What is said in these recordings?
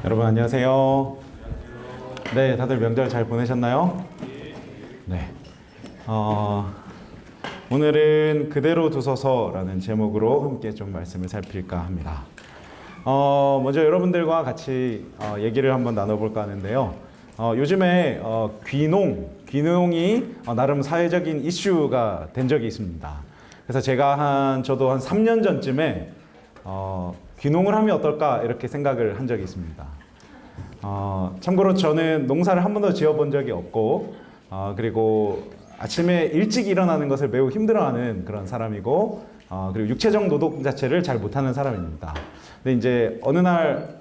여러분 안녕하세요. 네, 다들 명절 잘 보내셨나요? 네. 오늘은 그대로 두소서라는 제목으로 함께 좀 말씀을 살필까 합니다. 먼저 여러분들과 같이 얘기를 한번 나눠볼까 하는데요. 요즘에 귀농이 나름 사회적인 이슈가 된 적이 있습니다. 그래서 저도 한 3년 전쯤에 귀농을 하면 어떨까 이렇게 생각을 한 적이 있습니다. 참고로 저는 농사를 한 번도 지어본 적이 없고 그리고 아침에 일찍 일어나는 것을 매우 힘들어하는 그런 사람이고 그리고 육체적 노동 자체를 잘 못하는 사람입니다. 근데 이제 어느 날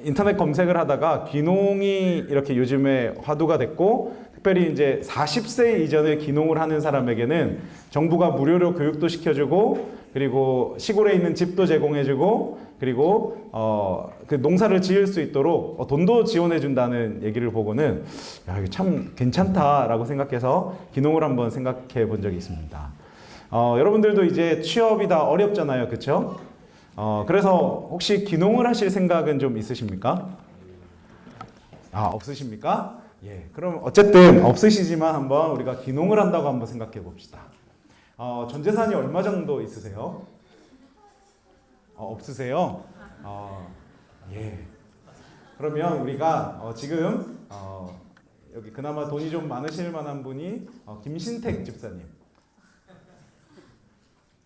인터넷 검색을 하다가 귀농이 이렇게 요즘에 화두가 됐고 특별히 이제 40세 이전에 귀농을 하는 사람에게는 정부가 무료로 교육도 시켜주고 그리고 시골에 있는 집도 제공해주고 그리고 그 농사를 지을 수 있도록 돈도 지원해준다는 얘기를 보고는 야, 이거 참 괜찮다라고 생각해서 귀농을 한번 생각해 본 적이 있습니다. 여러분들도 이제 취업이 다 어렵잖아요, 그렇죠? 그래서 혹시 귀농을 하실 생각은 좀 있으십니까? 없으십니까? 예, 그럼 어쨌든 없으시지만 한번 우리가 귀농을 한다고 한번 생각해 봅시다. 전 재산이 얼마 정도 있으세요? 없으세요? 예. 그러면 우리가 지금 여기 그나마 돈이 좀 많으실 만한 분이 김신택 집사님.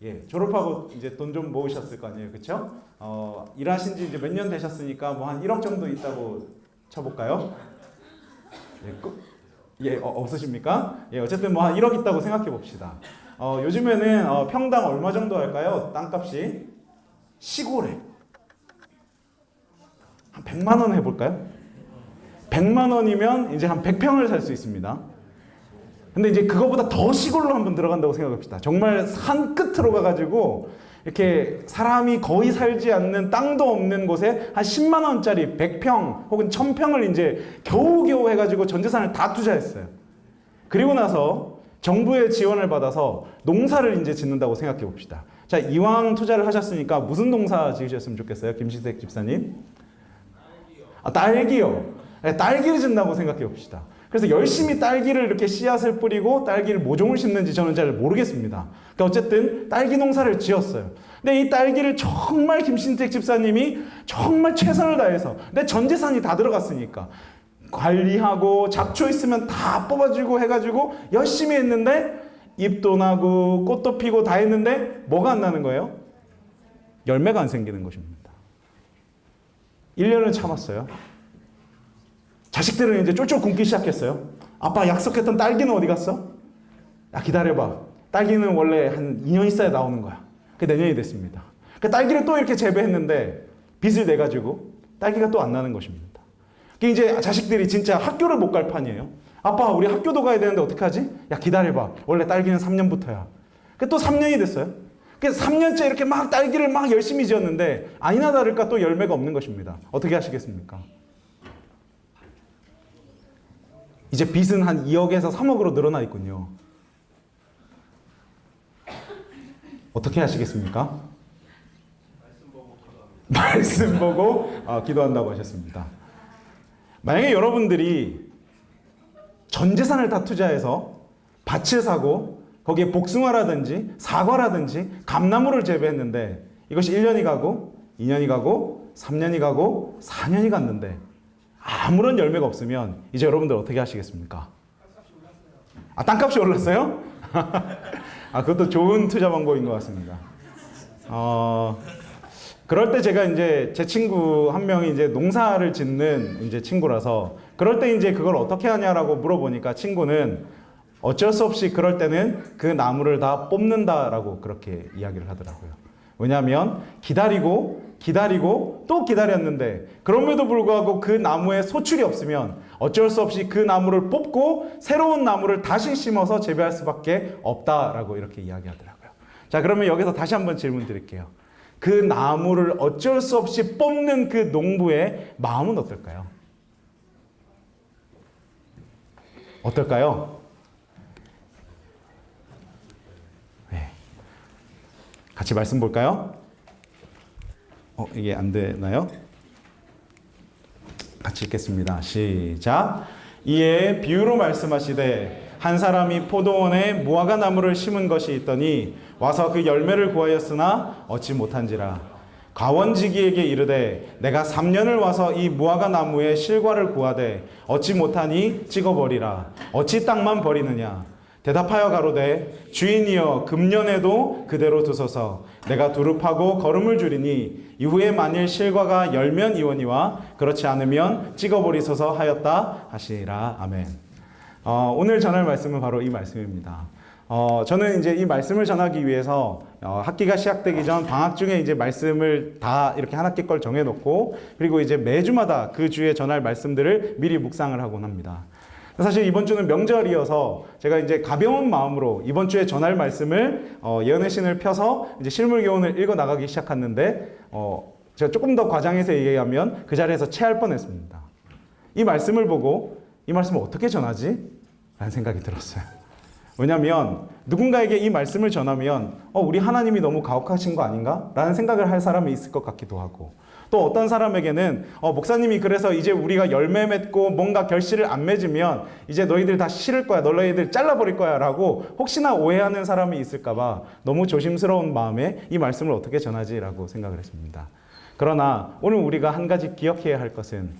예, 졸업하고 이제 돈 좀 모으셨을 거 아니에요, 그렇죠? 일하신 지 이제 몇 년 되셨으니까 뭐 한 1억 정도 있다고 쳐볼까요? 예, 없으십니까? 예, 어쨌든 뭐 한 1억 있다고 생각해 봅시다. 요즘에는 평당 얼마 정도 할까요? 땅값이 시골에 한 100만 원 해볼까요? 100만 원이면 이제 한 100평을 살 수 있습니다. 근데 이제 그거보다 더 시골로 한번 들어간다고 생각합시다. 정말 산 끝으로 가가지고 이렇게 사람이 거의 살지 않는 땅도 없는 곳에 한 10만 원짜리 100평 혹은 1000평을 이제 겨우겨우 해가지고 전 재산을 다 투자했어요. 그리고 나서 정부의 지원을 받아서 농사를 이제 짓는다고 생각해 봅시다. 자, 이왕 투자를 하셨으니까 무슨 농사 지으셨으면 좋겠어요? 김신택 집사님? 딸기요. 네, 딸기를 짓는다고 생각해 봅시다. 그래서 열심히 딸기를 이렇게 씨앗을 뿌리고 딸기를 모종을 심는지 저는 잘 모르겠습니다. 그러니까 어쨌든 딸기 농사를 지었어요. 근데 이 딸기를 정말 김신택 집사님이 정말 최선을 다해서 내 전 재산이 다 들어갔으니까 관리하고 잡초 있으면 다 뽑아주고 해가지고 열심히 했는데 잎도 나고 꽃도 피고 다 했는데 뭐가 안 나는 거예요? 열매가 안 생기는 것입니다. 1년을 참았어요. 자식들은 이제 쫄쫄 굶기 시작했어요. 아빠 약속했던 딸기는 어디 갔어? 야, 기다려봐. 딸기는 원래 한 2년 있어야 나오는 거야. 그 내년이 됐습니다. 그 딸기를 또 이렇게 재배했는데 빚을 내가지고 딸기가 또 안 나는 것입니다. 이제 자식들이 진짜 학교를 못 갈 판이에요. 아빠, 우리 학교도 가야 되는데 어떡하지? 야, 기다려봐. 원래 딸기는 3년부터야. 또 3년이 됐어요. 그래서 3년째 이렇게 막 딸기를 막 열심히 지었는데 아니나 다를까 또 열매가 없는 것입니다. 어떻게 하시겠습니까? 이제 빚은 한 2억에서 3억으로 늘어나 있군요. 어떻게 하시겠습니까? 말씀 보고 기도한다고 하셨습니다. 만약에 여러분들이 전 재산을 다 투자해서 밭을 사고 거기에 복숭아라든지 사과라든지 감나무를 재배했는데 이것이 1년이 가고 2년이 가고 3년이 가고 4년이 갔는데 아무런 열매가 없으면 이제 여러분들 어떻게 하시겠습니까? 땅값이 올랐어요? 그것도 좋은 투자 방법인 것 같습니다. 그럴 때 제가 이제 제 친구 한 명이 이제 농사를 짓는 이제 친구라서 그럴 때 이제 그걸 어떻게 하냐라고 물어보니까 친구는 어쩔 수 없이 그럴 때는 그 나무를 다 뽑는다라고 그렇게 이야기를 하더라고요. 왜냐하면 기다리고 또 기다렸는데 그럼에도 불구하고 그 나무에 소출이 없으면 어쩔 수 없이 그 나무를 뽑고 새로운 나무를 다시 심어서 재배할 수밖에 없다라고 이렇게 이야기하더라고요. 자, 그러면 여기서 다시 한번 질문 드릴게요. 그 나무를 어쩔 수 없이 뽑는 그 농부의 마음은 어떨까요? 어떨까요? 네. 같이 말씀 볼까요? 이게 안 되나요? 같이 읽겠습니다. 시작. 이에 비유로 말씀하시되 한 사람이 포도원에 무화과 나무를 심은 것이 있더니 와서 그 열매를 구하였으나 얻지 못한지라. 과원지기에게 이르되 내가 3년을 와서 이 무화과 나무에 실과를 구하되 얻지 못하니 찍어버리라. 어찌 땅만 버리느냐. 대답하여 가로되 주인이여 금년에도 그대로 두소서. 내가 두릅하고 거름을 줄이니 이후에 만일 실과가 열면 이원이와 그렇지 않으면 찍어버리소서 하였다 하시라. 아멘. 오늘 전할 말씀은 바로 이 말씀입니다. 저는 이제 이 말씀을 전하기 위해서 학기가 시작되기 전 방학 중에 이제 말씀을 다 이렇게 한 학기 걸 정해놓고 그리고 이제 매주마다 그 주에 전할 말씀들을 미리 묵상을 하곤 합니다. 사실 이번 주는 명절이어서 제가 이제 가벼운 마음으로 이번 주에 전할 말씀을 예언의 신을 펴서 이제 실물 교훈을 읽어 나가기 시작했는데 제가 조금 더 과장해서 얘기하면 그 자리에서 체할 뻔했습니다. 이 말씀을 보고 이 말씀을 어떻게 전하지? 라는 생각이 들었어요. 왜냐하면 누군가에게 이 말씀을 전하면 우리 하나님이 너무 가혹하신 거 아닌가? 라는 생각을 할 사람이 있을 것 같기도 하고 또 어떤 사람에게는 목사님이 그래서 이제 우리가 열매 맺고 뭔가 결실을 안 맺으면 이제 너희들 다 싫을 거야. 너희들 잘라버릴 거야. 라고 혹시나 오해하는 사람이 있을까 봐 너무 조심스러운 마음에 이 말씀을 어떻게 전하지라고 생각을 했습니다. 그러나 오늘 우리가 한 가지 기억해야 할 것은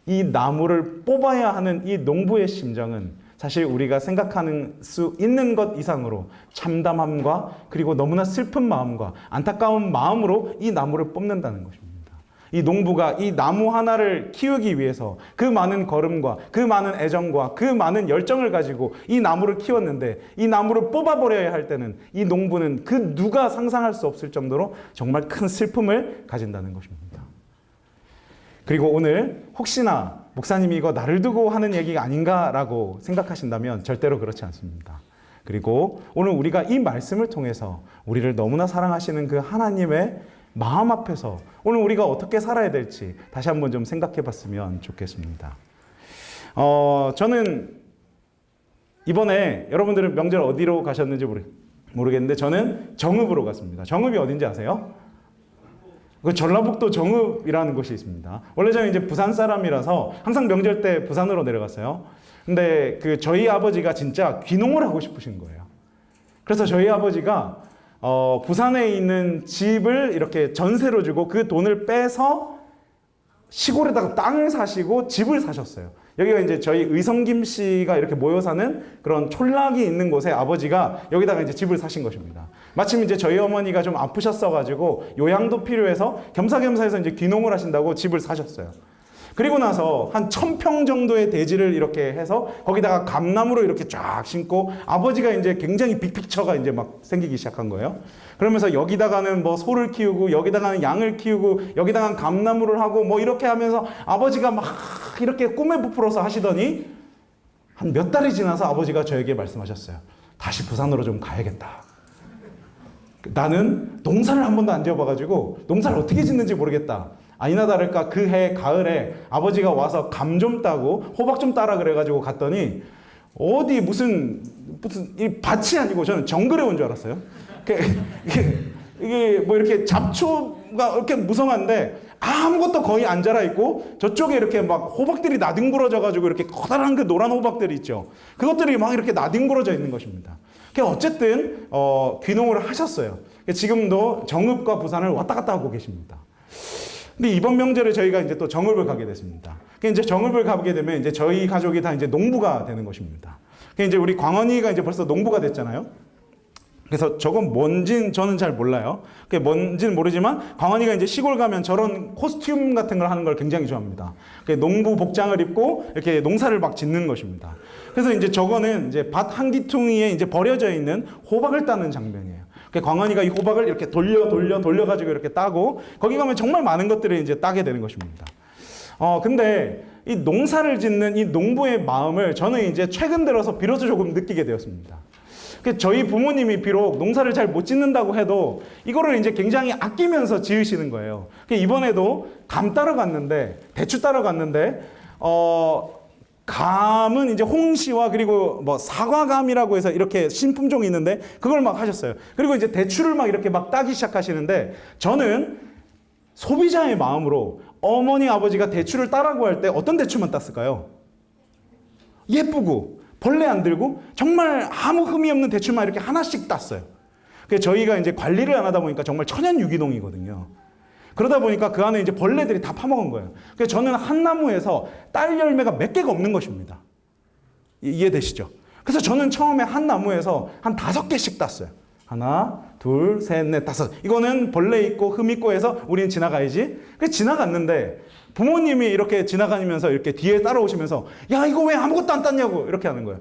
이 나무를 뽑아야 하는 이 농부의 심정은 사실 우리가 생각하는 수 있는 것 이상으로 참담함과 그리고 너무나 슬픈 마음과 안타까운 마음으로 이 나무를 뽑는다는 것입니다. 이 농부가 이 나무 하나를 키우기 위해서 그 많은 걸음과 그 많은 애정과 그 많은 열정을 가지고 이 나무를 키웠는데 이 나무를 뽑아버려야 할 때는 이 농부는 그 누가 상상할 수 없을 정도로 정말 큰 슬픔을 가진다는 것입니다. 그리고 오늘 혹시나 목사님이 이거 나를 두고 하는 얘기가 아닌가라고 생각하신다면 절대로 그렇지 않습니다. 그리고 오늘 우리가 이 말씀을 통해서 우리를 너무나 사랑하시는 그 하나님의 마음 앞에서 오늘 우리가 어떻게 살아야 될지 다시 한번 좀 생각해 봤으면 좋겠습니다. 저는 이번에 여러분들은 명절 어디로 가셨는지 모르겠는데 저는 정읍으로 갔습니다. 정읍이 어딘지 아세요? 그 전라북도 정읍이라는 곳이 있습니다. 원래 저는 이제 부산 사람이라서 항상 명절 때 부산으로 내려갔어요. 근데 그 저희 아버지가 진짜 귀농을 하고 싶으신 거예요. 그래서 저희 아버지가 부산에 있는 집을 이렇게 전세로 주고 그 돈을 빼서 시골에다가 땅을 사시고 집을 사셨어요. 여기가 이제 저희 의성김 씨가 이렇게 모여 사는 그런 촌락이 있는 곳에 아버지가 여기다가 이제 집을 사신 것입니다. 마침 이제 저희 어머니가 좀 아프셨어가지고 요양도 필요해서 겸사겸사해서 이제 귀농을 하신다고 집을 사셨어요. 그리고 나서 한 1000평 정도의 대지를 이렇게 해서 거기다가 감나무로 이렇게 쫙 심고 아버지가 이제 굉장히 빅픽처가 이제 막 생기기 시작한 거예요. 그러면서 여기다가는 뭐 소를 키우고 여기다가는 양을 키우고 여기다가는 감나무를 하고 뭐 이렇게 하면서 아버지가 막 이렇게 꿈에 부풀어서 하시더니 한 몇 달이 지나서 아버지가 저에게 말씀하셨어요. 다시 부산으로 좀 가야겠다. 나는 농사를 한 번도 안 지어봐가지고 농사를 어떻게 짓는지 모르겠다. 아니나 다를까 그 해 가을에 아버지가 와서 감 좀 따고 호박 좀 따라 그래가지고 갔더니 어디 무슨 이 밭이 아니고 저는 정글에 온 줄 알았어요. 이게 뭐 이렇게 잡초가 이렇게 무성한데 아무것도 거의 안 자라 있고 저쪽에 이렇게 막 호박들이 나뒹굴어져 가지고 이렇게 커다란 그 노란 호박들이 있죠. 그것들이 막 이렇게 나뒹굴어져 있는 것입니다. 어쨌든 귀농을 하셨어요. 지금도 정읍과 부산을 왔다 갔다 하고 계십니다. 근데 이번 명절에 저희가 이제 또 정읍을 가게 됐습니다. 이제 정읍을 가게 되면 이제 저희 가족이 다 이제 농부가 되는 것입니다. 이제 우리 광원이가 이제 벌써 농부가 됐잖아요. 그래서 저건 뭔진 저는 잘 몰라요. 그게 뭔진 모르지만 광원이가 이제 시골 가면 저런 코스튬 같은 걸 하는 걸 굉장히 좋아합니다. 농부 복장을 입고 이렇게 농사를 막 짓는 것입니다. 그래서 이제 저거는 이제 밭 한 기퉁이에 이제 버려져 있는 호박을 따는 장면이에요. 광원이가 이 호박을 이렇게 돌려가지고 이렇게 따고 거기 가면 정말 많은 것들을 이제 따게 되는 것입니다. 근데 이 농사를 짓는 이 농부의 마음을 저는 이제 최근 들어서 비로소 조금 느끼게 되었습니다. 저희 부모님이 비록 농사를 잘 못 짓는다고 해도 이거를 이제 굉장히 아끼면서 지으시는 거예요. 이번에도 감 따러 갔는데, 대추 따러 갔는데, 감은 이제 홍시와 그리고 뭐 사과감이라고 해서 이렇게 신품종이 있는데 그걸 막 하셨어요. 그리고 이제 대추를 막 이렇게 막 따기 시작하시는데 저는 소비자의 마음으로 어머니 아버지가 대추를 따라고 할 때 어떤 대추만 땄을까요? 예쁘고 벌레 안 들고 정말 아무 흠이 없는 대추만 이렇게 하나씩 땄어요. 그래서 저희가 이제 관리를 안 하다 보니까 정말 천연 유기농이거든요. 그러다 보니까 그 안에 이제 벌레들이 다 파먹은 거예요. 그래서 저는 한 나무에서 딸 열매가 몇 개가 없는 것입니다. 이해되시죠? 그래서 저는 처음에 한 나무에서 한 5개씩 땄어요. 하나, 둘, 셋, 넷, 다섯. 이거는 벌레 있고 흠 있고 해서 우리는 지나가야지. 그래서 지나갔는데 부모님이 이렇게 지나가면서 이렇게 뒤에 따라오시면서 야, 이거 왜 아무것도 안 땄냐고 이렇게 하는 거예요.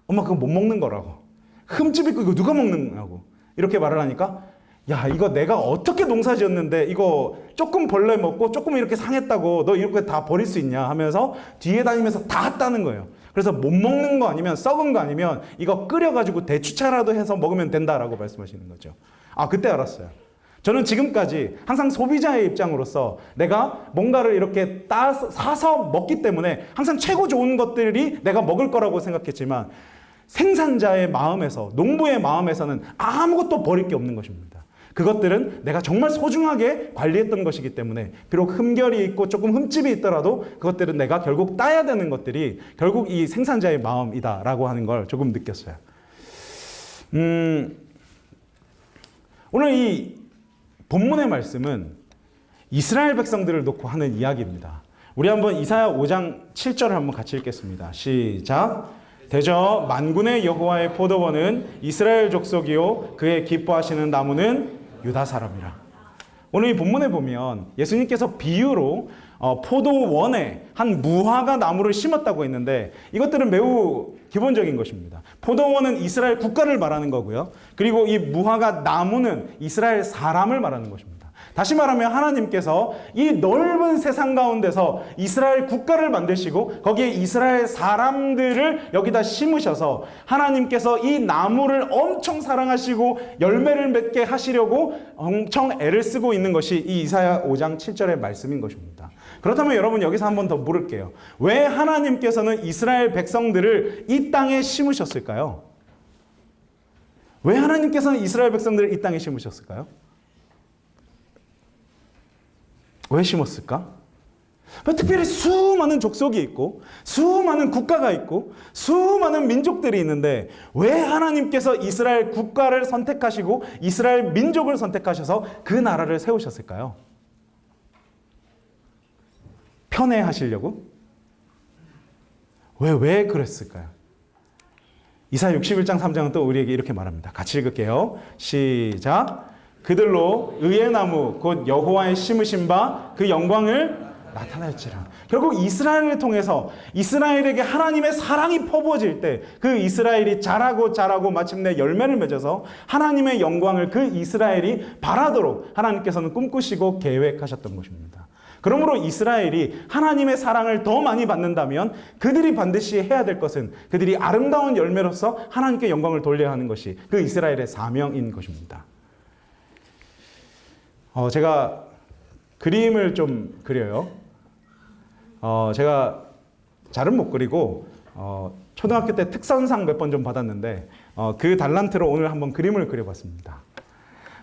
엄마 그거 못 먹는 거라고. 흠집 있고 이거 누가 먹느냐고. 이렇게 말을 하니까 야, 이거 내가 어떻게 농사 지었는데 이거 조금 벌레 먹고 조금 이렇게 상했다고 너 이렇게 다 버릴 수 있냐 하면서 뒤에 다니면서 다 따는 거예요. 그래서 못 먹는 거 아니면 썩은 거 아니면 이거 끓여가지고 대추차라도 해서 먹으면 된다라고 말씀하시는 거죠. 아, 그때 알았어요. 저는 지금까지 항상 소비자의 입장으로서 내가 뭔가를 이렇게 사서 먹기 때문에 항상 최고 좋은 것들이 내가 먹을 거라고 생각했지만 생산자의 마음에서, 농부의 마음에서는 아무것도 버릴 게 없는 것입니다. 그것들은 내가 정말 소중하게 관리했던 것이기 때문에 비록 흠결이 있고 조금 흠집이 있더라도 그것들은 내가 결국 따야 되는 것들이 결국 이 생산자의 마음이다라고 하는 걸 조금 느꼈어요. 오늘 이 본문의 말씀은 이스라엘 백성들을 놓고 하는 이야기입니다. 우리 한번 이사야 5장 7절을 한번 같이 읽겠습니다. 시작. 대저 만군의 여호와의 포도원은 이스라엘 족속이요 그의 기뻐하시는 나무는 유다 사람이라. 오늘 이 본문에 보면 예수님께서 비유로 포도원에 한 무화과 나무를 심었다고 했는데 이것들은 매우 기본적인 것입니다. 포도원은 이스라엘 국가를 말하는 거고요. 그리고 이 무화과 나무는 이스라엘 사람을 말하는 것입니다. 다시 말하면 하나님께서 이 넓은 세상 가운데서 이스라엘 국가를 만드시고 거기에 이스라엘 사람들을 여기다 심으셔서 하나님께서 이 나무를 엄청 사랑하시고 열매를 맺게 하시려고 엄청 애를 쓰고 있는 것이 이 이사야 5장 7절의 말씀인 것입니다. 그렇다면 여러분 여기서 한 번 더 물을게요. 왜 하나님께서는 이스라엘 백성들을 이 땅에 심으셨을까요? 왜 하나님께서는 이스라엘 백성들을 이 땅에 심으셨을까요? 왜 심었을까? 특별히 수많은 족속이 있고 수많은 국가가 있고 수많은 민족들이 있는데 왜 하나님께서 이스라엘 국가를 선택하시고 이스라엘 민족을 선택하셔서 그 나라를 세우셨을까요? 편애하시려고? 왜 그랬을까요? 이사야 61장 3장은 또 우리에게 이렇게 말합니다. 같이 읽을게요. 시작. 그들로 의의 나무 곧 여호와의 심으신 바 그 영광을 나타낼지라. 결국 이스라엘을 통해서 이스라엘에게 하나님의 사랑이 퍼부어질 때 그 이스라엘이 자라고 마침내 열매를 맺어서 하나님의 영광을 그 이스라엘이 바라도록 하나님께서는 꿈꾸시고 계획하셨던 것입니다. 그러므로 이스라엘이 하나님의 사랑을 더 많이 받는다면 그들이 반드시 해야 될 것은 그들이 아름다운 열매로서 하나님께 영광을 돌려야 하는 것이 그 이스라엘의 사명인 것입니다. 제가 그림을 좀 그려요. 제가 잘은 못 그리고 초등학교 때 특선상 몇 번 좀 받았는데 그 달란트로 오늘 한번 그림을 그려봤습니다.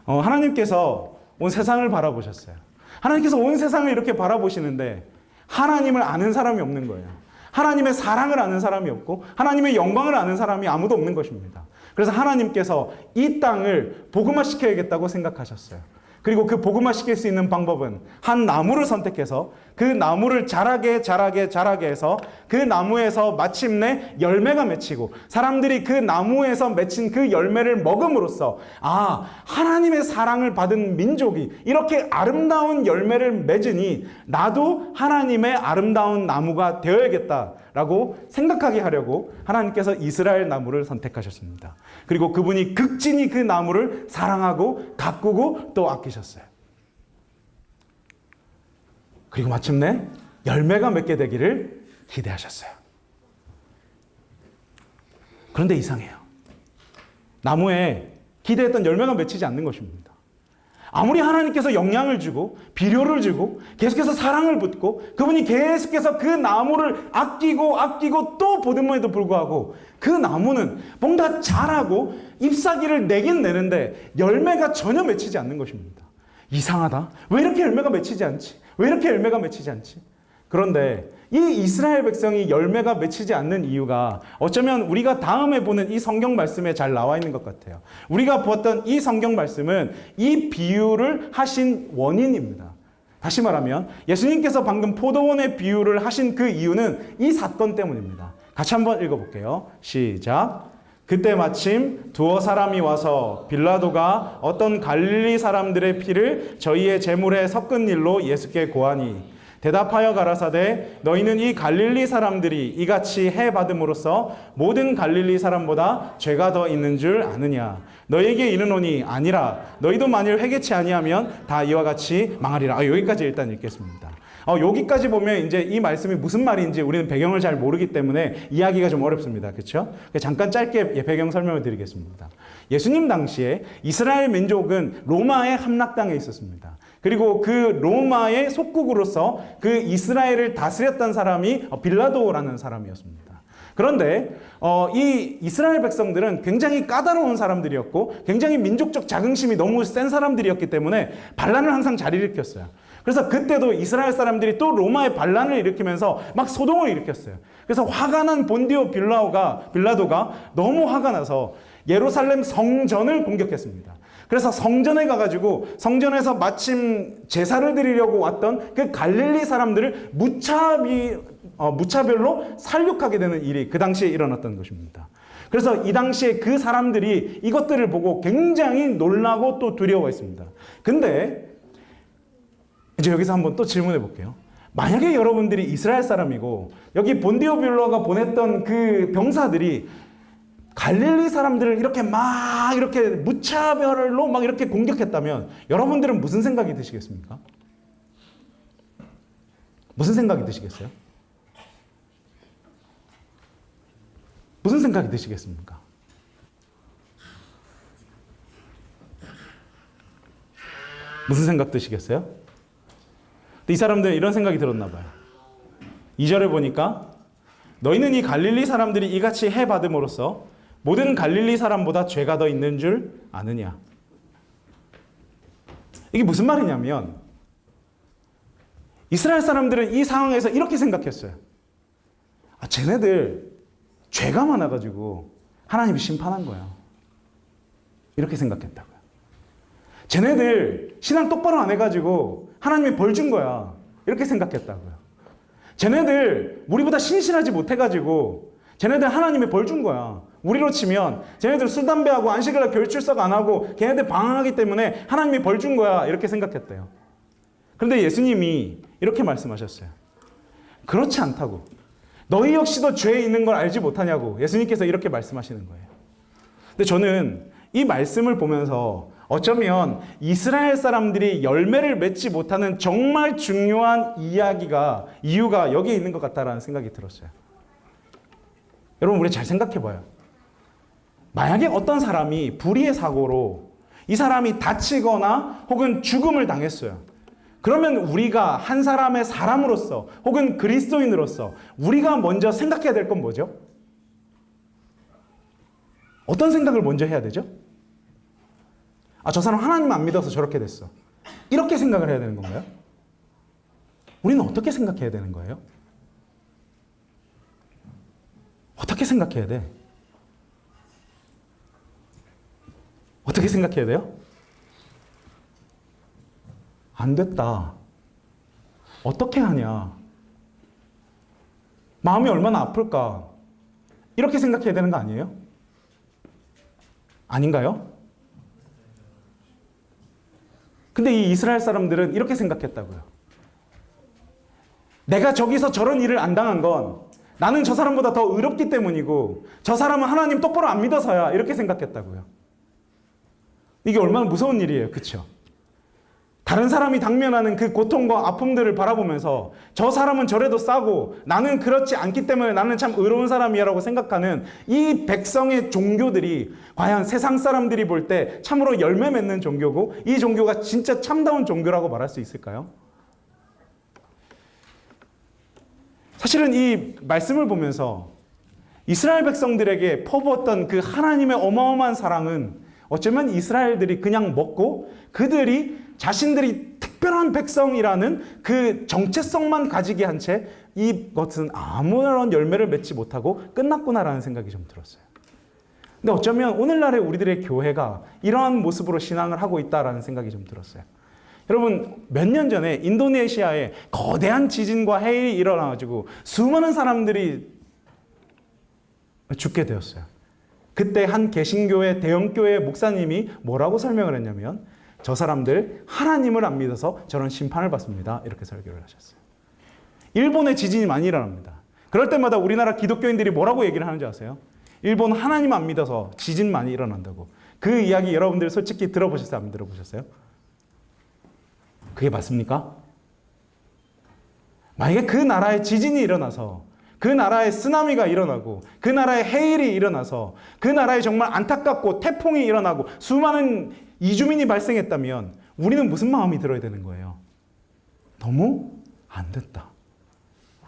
하나님께서 온 세상을 바라보셨어요. 하나님께서 온 세상을 이렇게 바라보시는데 하나님을 아는 사람이 없는 거예요. 하나님의 사랑을 아는 사람이 없고 하나님의 영광을 아는 사람이 아무도 없는 것입니다. 그래서 하나님께서 이 땅을 복음화시켜야겠다고 생각하셨어요. 그리고 그 복음화시킬 수 있는 방법은 한 나무를 선택해서 그 나무를 자라게 해서 그 나무에서 마침내 열매가 맺히고 사람들이 그 나무에서 맺힌 그 열매를 먹음으로써 하나님의 사랑을 받은 민족이 이렇게 아름다운 열매를 맺으니 나도 하나님의 아름다운 나무가 되어야겠다라고 생각하게 하려고 하나님께서 이스라엘 나무를 선택하셨습니다. 그리고 그분이 극진히 그 나무를 사랑하고 가꾸고 또 아끼셨어요. 그리고 마침내 열매가 맺게 되기를 기대하셨어요. 그런데 이상해요. 나무에 기대했던 열매가 맺히지 않는 것입니다. 아무리 하나님께서 영향을 주고 비료를 주고 계속해서 사랑을 붓고 그분이 계속해서 그 나무를 아끼고 또 보듬음에도 불구하고 그 나무는 뭔가 자라고 잎사귀를 내긴 내는데 열매가 전혀 맺히지 않는 것입니다. 이상하다. 왜 이렇게 열매가 맺히지 않지? 왜 이렇게 열매가 맺히지 않지? 그런데 이 이스라엘 백성이 열매가 맺히지 않는 이유가 어쩌면 우리가 다음에 보는 이 성경 말씀에 잘 나와 있는 것 같아요. 우리가 보았던 이 성경 말씀은 이 비유를 하신 원인입니다. 다시 말하면 예수님께서 방금 포도원의 비유를 하신 그 이유는 이 사건 때문입니다. 같이 한번 읽어볼게요. 시작. 그때 마침 두어 사람이 와서 빌라도가 어떤 갈릴리 사람들의 피를 저희의 제물에 섞은 일로 예수께 고하니 대답하여 가라사대 너희는 이 갈릴리 사람들이 이같이 해 받음으로써 모든 갈릴리 사람보다 죄가 더 있는 줄 아느냐. 너희에게 이르노니 아니라 너희도 만일 회개치 아니하면 다 이와 같이 망하리라. 여기까지 일단 읽겠습니다. 여기까지 보면 이제 이 말씀이 무슨 말인지 우리는 배경을 잘 모르기 때문에 이야기가 좀 어렵습니다. 그렇죠? 잠깐 짧게 배경 설명을 드리겠습니다. 예수님 당시에 이스라엘 민족은 로마에 함락당해 있었습니다. 그리고 그 로마의 속국으로서 그 이스라엘을 다스렸던 사람이 빌라도라는 사람이었습니다. 그런데 이 이스라엘 백성들은 굉장히 까다로운 사람들이었고 굉장히 민족적 자긍심이 너무 센 사람들이었기 때문에 반란을 항상 잘 일으켰어요. 그래서 그때도 이스라엘 사람들이 또 로마의 반란을 일으키면서 막 소동을 일으켰어요. 그래서 화가 난 본디오 빌라도가 너무 화가 나서 예루살렘 성전을 공격했습니다. 그래서 성전에 가가지고 성전에서 마침 제사를 드리려고 왔던 그 갈릴리 사람들을 무차별로 살육하게 되는 일이 그 당시에 일어났던 것입니다. 그래서 이 당시에 그 사람들이 이것들을 보고 굉장히 놀라고 또 두려워했습니다. 근데 이제 여기서 한번 또 질문해 볼게요. 만약에 여러분들이 이스라엘 사람이고 여기 본디오 빌라도가 보냈던 그 병사들이 갈릴리 사람들을 이렇게 무차별로 막 이렇게 공격했다면 여러분들은 무슨 생각이 드시겠습니까? 무슨 생각이 드시겠어요? 무슨 생각이 드시겠습니까? 무슨 생각 드시겠어요? 이 사람들은 이런 생각이 들었나 봐요. 2절에 보니까 너희는 이 갈릴리 사람들이 이같이 해 받음으로써 모든 갈릴리 사람보다 죄가 더 있는 줄 아느냐. 이게 무슨 말이냐면 이스라엘 사람들은 이 상황에서 이렇게 생각했어요. 쟤네들 죄가 많아가지고 하나님이 심판한 거야. 이렇게 생각했다고요. 쟤네들 신앙 똑바로 안 해가지고 하나님이 벌 준 거야. 이렇게 생각했다고요. 쟤네들 우리보다 신실하지 못해가지고 쟤네들 하나님이 벌 준 거야. 우리로 치면 쟤네들 술, 담배하고 안식일날 결출석 안 하고 걔네들 방황하기 때문에 하나님이 벌 준 거야. 이렇게 생각했대요. 그런데 예수님이 이렇게 말씀하셨어요. 그렇지 않다고. 너희 역시도 죄에 있는 걸 알지 못하냐고 예수님께서 이렇게 말씀하시는 거예요. 근데 저는 이 말씀을 보면서 어쩌면 이스라엘 사람들이 열매를 맺지 못하는 정말 중요한 이유가 여기에 있는 것 같다라는 생각이 들었어요. 여러분 우리 잘 생각해 봐요. 만약에 어떤 사람이 불의의 사고로 이 사람이 다치거나 혹은 죽음을 당했어요. 그러면 우리가 한 사람의 사람으로서 혹은 그리스도인으로서 우리가 먼저 생각해야 될 건 뭐죠? 어떤 생각을 먼저 해야 되죠? 저 사람 하나님 안 믿어서 저렇게 됐어. 이렇게 생각을 해야 되는 건가요? 우리는 어떻게 생각해야 되는 거예요? 어떻게 생각해야 돼? 어떻게 생각해야 돼요? 안 됐다. 어떻게 하냐? 마음이 얼마나 아플까? 이렇게 생각해야 되는 거 아니에요? 아닌가요? 근데 이 이스라엘 사람들은 이렇게 생각했다고요. 내가 저기서 저런 일을 안 당한 건 나는 저 사람보다 더 의롭기 때문이고 저 사람은 하나님 똑바로 안 믿어서야 이렇게 생각했다고요. 이게 얼마나 무서운 일이에요. 그렇죠? 다른 사람이 당면하는 그 고통과 아픔들을 바라보면서 저 사람은 저래도 싸고 나는 그렇지 않기 때문에 나는 참 의로운 사람이야 라고 생각하는 이 백성의 종교들이 과연 세상 사람들이 볼 때 참으로 열매 맺는 종교고 이 종교가 진짜 참다운 종교라고 말할 수 있을까요? 사실은 이 말씀을 보면서 이스라엘 백성들에게 퍼부었던 그 하나님의 어마어마한 사랑은 어쩌면 이스라엘들이 그냥 먹고 그들이 자신들이 특별한 백성이라는 그 정체성만 가지게 한 채 이것은 아무런 열매를 맺지 못하고 끝났구나라는 생각이 좀 들었어요. 근데 어쩌면 오늘날의 우리들의 교회가 이러한 모습으로 신앙을 하고 있다라는 생각이 좀 들었어요. 여러분, 몇 년 전에 인도네시아에 거대한 지진과 해일이 일어나가지고 수많은 사람들이 죽게 되었어요. 그때 한 개신교회 대형교회 목사님이 뭐라고 설명을 했냐면, 저 사람들 하나님을 안 믿어서 저런 심판을 받습니다. 이렇게 설교를 하셨어요. 일본에 지진이 많이 일어납니다. 그럴 때마다 우리나라 기독교인들이 뭐라고 얘기를 하는지 아세요? 일본 하나님 안 믿어서 지진 많이 일어난다고. 그 이야기 여러분들 솔직히 들어보셨어요? 안 들어보셨어요? 그게 맞습니까? 만약에 그 나라에 지진이 일어나서, 그 나라에 쓰나미가 일어나고, 그 나라에 해일이 일어나서, 그 나라에 정말 안타깝고 태풍이 일어나고 수많은 이주민이 발생했다면 우리는 무슨 마음이 들어야 되는 거예요? 너무 안 됐다.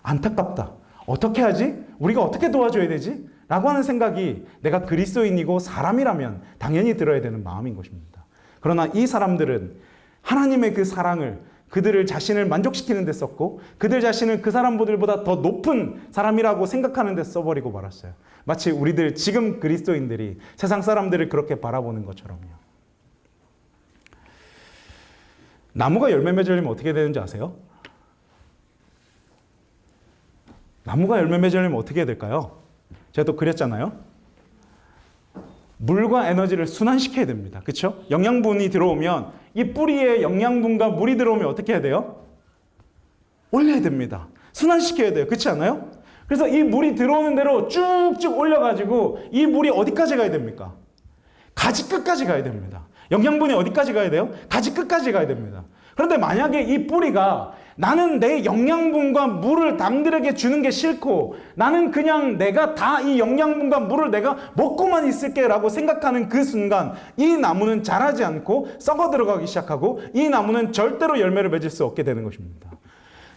안타깝다. 어떻게 하지? 우리가 어떻게 도와줘야 되지? 라고 하는 생각이 내가 그리스도인이고 사람이라면 당연히 들어야 되는 마음인 것입니다. 그러나 이 사람들은 하나님의 그 사랑을 그들을 자신을 만족시키는 데 썼고, 그들 자신을 그 사람들보다 더 높은 사람이라고 생각하는 데 써버리고 말았어요. 마치 우리들 지금 그리스도인들이 세상 사람들을 그렇게 바라보는 것처럼요. 나무가 열매 맺으려면 어떻게 되는지 아세요? 나무가 열매 맺으려면 어떻게 해야 될까요? 제가 또 그렸잖아요. 물과 에너지를 순환시켜야 됩니다. 그렇죠? 영양분이 들어오면 이 뿌리에 영양분과 물이 들어오면 어떻게 해야 돼요? 올려야 됩니다. 순환시켜야 돼요. 그렇지 않아요? 그래서 이 물이 들어오는 대로 쭉쭉 올려가지고 이 물이 어디까지 가야 됩니까? 가지 끝까지 가야 됩니다. 영양분이 어디까지 가야 돼요? 가지 끝까지 가야 됩니다. 그런데 만약에 이 뿌리가 나는 내 영양분과 물을 남들에게 주는 게 싫고 나는 그냥 내가 다 이 영양분과 물을 내가 먹고만 있을게 라고 생각하는 그 순간 이 나무는 자라지 않고 썩어 들어가기 시작하고 이 나무는 절대로 열매를 맺을 수 없게 되는 것입니다.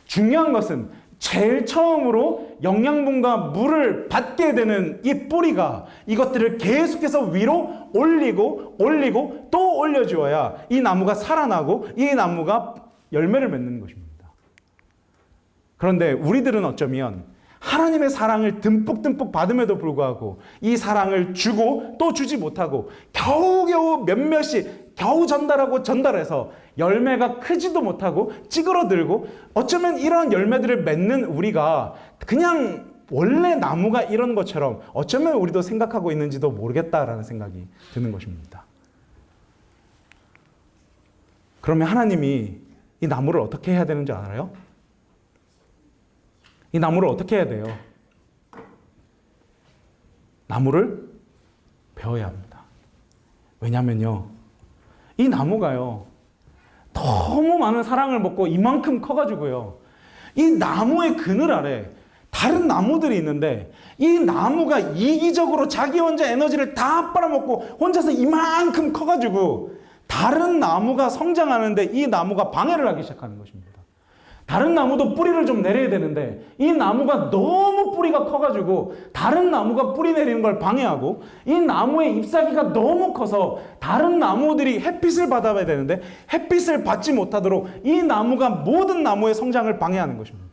중요한 것은 제일 처음으로 영양분과 물을 받게 되는 이 뿌리가 이것들을 계속해서 위로 올리고 또 올려주어야 이 나무가 살아나고 이 나무가 열매를 맺는 것입니다. 그런데 우리들은 어쩌면 하나님의 사랑을 듬뿍듬뿍 받음에도 불구하고 이 사랑을 주고 또 주지 못하고 겨우겨우 몇몇이 겨우 전달해서 열매가 크지도 못하고 찌그러들고 어쩌면 이런 열매들을 맺는 우리가 그냥 원래 나무가 이런 것처럼 어쩌면 우리도 생각하고 있는지도 모르겠다라는 생각이 드는 것입니다. 그러면 하나님이 이 나무를 어떻게 해야 되는지 알아요? 이 나무를 어떻게 해야 돼요? 나무를 베어야 합니다. 왜냐면요, 이 나무가요, 너무 많은 사랑을 먹고 이만큼 커가지고요, 이 나무의 그늘 아래 다른 나무들이 있는데 이 나무가 이기적으로 자기 혼자 에너지를 다 빨아먹고 혼자서 이만큼 커가지고 다른 나무가 성장하는데 이 나무가 방해를 하기 시작하는 것입니다. 다른 나무도 뿌리를 좀 내려야 되는데 이 나무가 너무 뿌리가 커가지고 다른 나무가 뿌리 내리는 걸 방해하고 이 나무의 잎사귀가 너무 커서 다른 나무들이 햇빛을 받아야 되는데 햇빛을 받지 못하도록 이 나무가 모든 나무의 성장을 방해하는 것입니다.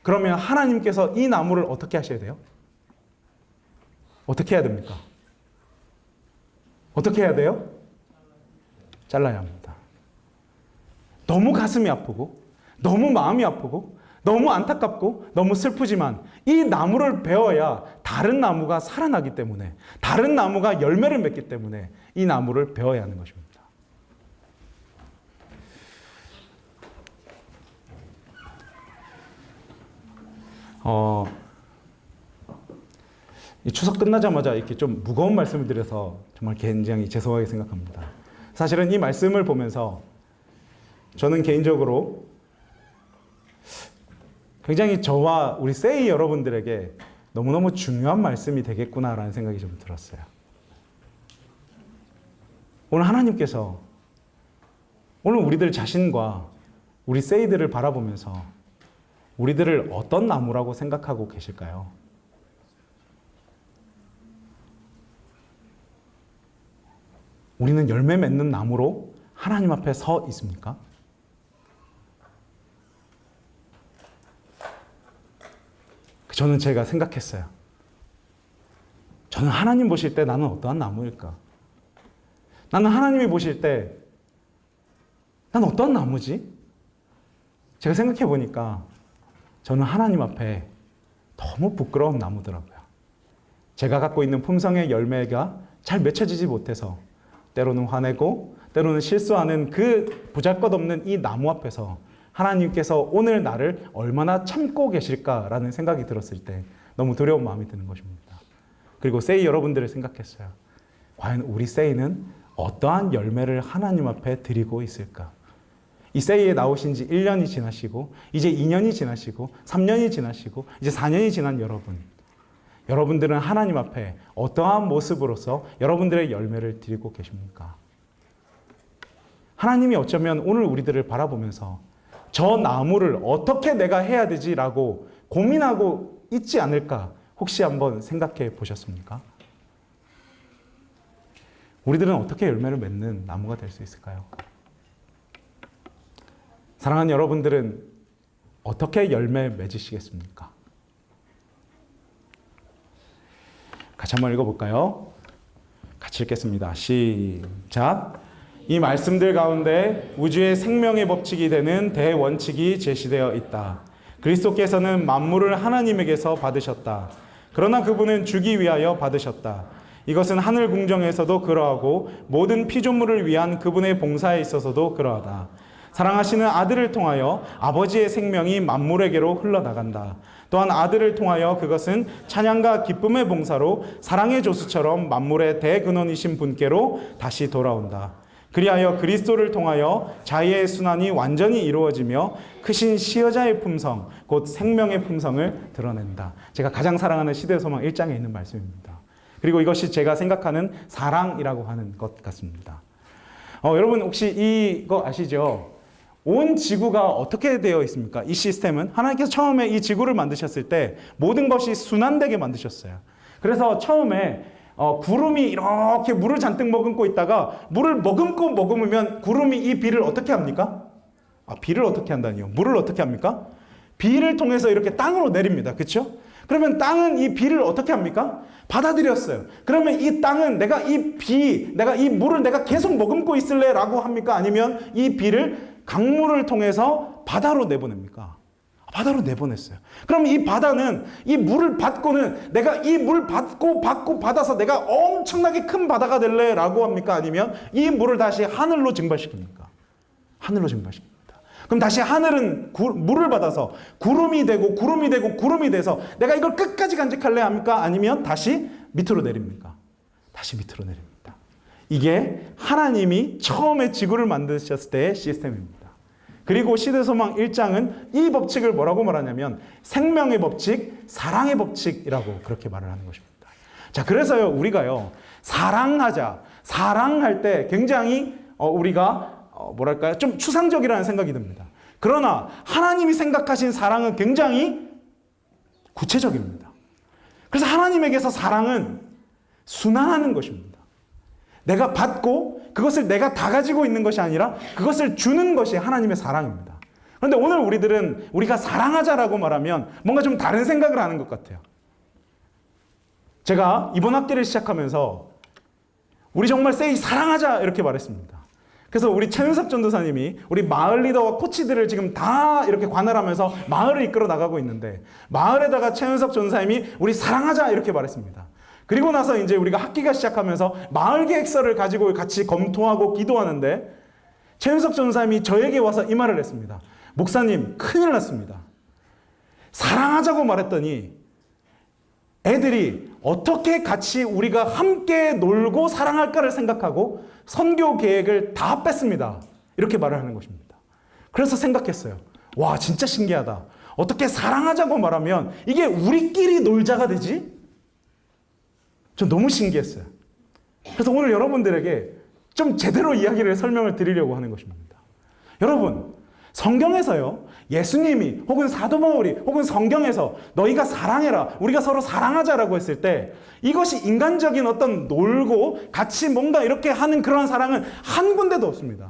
그러면 하나님께서 이 나무를 어떻게 하셔야 돼요? 어떻게 해야 됩니까? 어떻게 해야 돼요? 잘라야 합니다. 너무 가슴이 아프고 너무 마음이 아프고 너무 안타깝고 너무 슬프지만 이 나무를 베어야 다른 나무가 살아나기 때문에 다른 나무가 열매를 맺기 때문에 이 나무를 베어야 하는 것입니다. 이 추석 끝나자마자 이렇게 좀 무거운 말씀을 드려서 정말 굉장히 죄송하게 생각합니다. 사실은 이 말씀을 보면서 저는 개인적으로 굉장히 저와 우리 세이 여러분들에게 너무너무 중요한 말씀이 되겠구나라는 생각이 좀 들었어요. 오늘 하나님께서 오늘 우리들 자신과 우리 세이들을 바라보면서 우리들을 어떤 나무라고 생각하고 계실까요? 우리는 열매 맺는 나무로 하나님 앞에 서 있습니까? 저는 제가 생각했어요. 저는 하나님 보실 때 나는 어떠한 나무일까? 나는 하나님이 보실 때 나는 어떠한 나무지? 제가 생각해 보니까 저는 하나님 앞에 너무 부끄러운 나무더라고요. 제가 갖고 있는 품성의 열매가 잘 맺혀지지 못해서 때로는 화내고 때로는 실수하는 그 보잘것없는 이 나무 앞에서 하나님께서 오늘 나를 얼마나 참고 계실까라는 생각이 들었을 때 너무 두려운 마음이 드는 것입니다. 그리고 세이 여러분들을 생각했어요. 과연 우리 세이는 어떠한 열매를 하나님 앞에 드리고 있을까? 이 세이에 나오신 지 1년이 지나시고 이제 2년이 지나시고 3년이 지나시고 이제 4년이 지난 여러분들은 하나님 앞에 어떠한 모습으로서 여러분들의 열매를 드리고 계십니까? 하나님이 어쩌면 오늘 우리들을 바라보면서 저 나무를 어떻게 내가 해야 되지라고 고민하고 있지 않을까 혹시 한번 생각해 보셨습니까? 우리들은 어떻게 열매를 맺는 나무가 될 수 있을까요? 사랑하는 여러분들은 어떻게 열매 맺으시겠습니까? 같이 한번 읽어볼까요? 같이 읽겠습니다. 시작. 이 말씀들 가운데 우주의 생명의 법칙이 되는 대원칙이 제시되어 있다. 그리스도께서는 만물을 하나님에게서 받으셨다. 그러나 그분은 주기 위하여 받으셨다. 이것은 하늘 궁정에서도 그러하고 모든 피조물을 위한 그분의 봉사에 있어서도 그러하다. 사랑하시는 아들을 통하여 아버지의 생명이 만물에게로 흘러나간다. 또한 아들을 통하여 그것은 찬양과 기쁨의 봉사로 사랑의 조수처럼 만물의 대근원이신 분께로 다시 돌아온다. 그리하여 그리스도를 통하여 자의의 순환이 완전히 이루어지며 크신 시여자의 품성, 곧 생명의 품성을 드러낸다. 제가 가장 사랑하는 시대소망 1장에 있는 말씀입니다. 그리고 이것이 제가 생각하는 사랑이라고 하는 것 같습니다. 여러분 혹시 이거 아시죠? 온 지구가 어떻게 되어 있습니까? 이 시스템은 하나님께서 처음에 이 지구를 만드셨을 때 모든 것이 순환되게 만드셨어요. 그래서 처음에 구름이 이렇게 물을 잔뜩 머금고 있다가 물을 머금으면 구름이 이 비를 어떻게 합니까? 비를 어떻게 한다니요? 물을 어떻게 합니까? 비를 통해서 이렇게 땅으로 내립니다. 그렇죠? 그러면 땅은 이 비를 어떻게 합니까? 받아들였어요. 그러면 이 땅은 내가 이 물을 내가 계속 머금고 있을래? 라고 합니까? 아니면 이 비를 강물을 통해서 바다로 내보냅니까? 바다로 내보냈어요. 그럼 이 바다는 이 물을 받고는 내가 이 물 받고 받아서 내가 엄청나게 큰 바다가 될래? 라고 합니까? 아니면 이 물을 다시 하늘로 증발시킵니까? 하늘로 증발시킵니다. 그럼 다시 하늘은 물을 받아서 구름이 돼서 내가 이걸 끝까지 간직할래? 합니까? 아니면 다시 밑으로 내립니까? 다시 밑으로 내립니다. 이게 하나님이 처음에 지구를 만드셨을 때의 시스템입니다. 그리고 시대소망 1장은 이 법칙을 뭐라고 말하냐면 생명의 법칙, 사랑의 법칙이라고 그렇게 말을 하는 것입니다. 자, 그래서요, 우리가요, 사랑할 때 굉장히 우리가 뭐랄까요? 좀 추상적이라는 생각이 듭니다. 그러나 하나님이 생각하신 사랑은 굉장히 구체적입니다. 그래서 하나님에게서 사랑은 순환하는 것입니다. 내가 받고 그것을 내가 다 가지고 있는 것이 아니라 그것을 주는 것이 하나님의 사랑입니다. 그런데 오늘 우리가 사랑하자라고 말하면 뭔가 좀 다른 생각을 하는 것 같아요. 제가 이번 학기를 시작하면서 우리 정말 세이 사랑하자 이렇게 말했습니다. 그래서 우리 최윤석 전도사님이 우리 마을 리더와 코치들을 지금 다 이렇게 관할하면서 마을을 이끌어 나가고 있는데 마을에다가 최윤석 전도사님이 우리 사랑하자 이렇게 말했습니다. 그리고 나서 이제 우리가 학기가 시작하면서 마을 계획서를 가지고 같이 검토하고 기도하는데 최윤석 전도사님이 저에게 와서 이 말을 했습니다. 목사님, 큰일 났습니다. 사랑하자고 말했더니 애들이 어떻게 같이 우리가 함께 놀고 사랑할까를 생각하고 선교 계획을 다 뺐습니다. 이렇게 말을 하는 것입니다. 그래서 생각했어요. 와, 진짜 신기하다. 어떻게 사랑하자고 말하면 이게 우리끼리 놀자가 되지? 전 너무 신기했어요. 그래서 오늘 여러분들에게 좀 제대로 이야기를 설명을 드리려고 하는 것입니다. 여러분, 성경에서요, 예수님이 혹은 사도 바울이 혹은 성경에서 너희가 사랑해라, 우리가 서로 사랑하자라고 했을 때 이것이 인간적인 어떤 놀고 같이 뭔가 이렇게 하는 그런 사랑은 한 군데도 없습니다.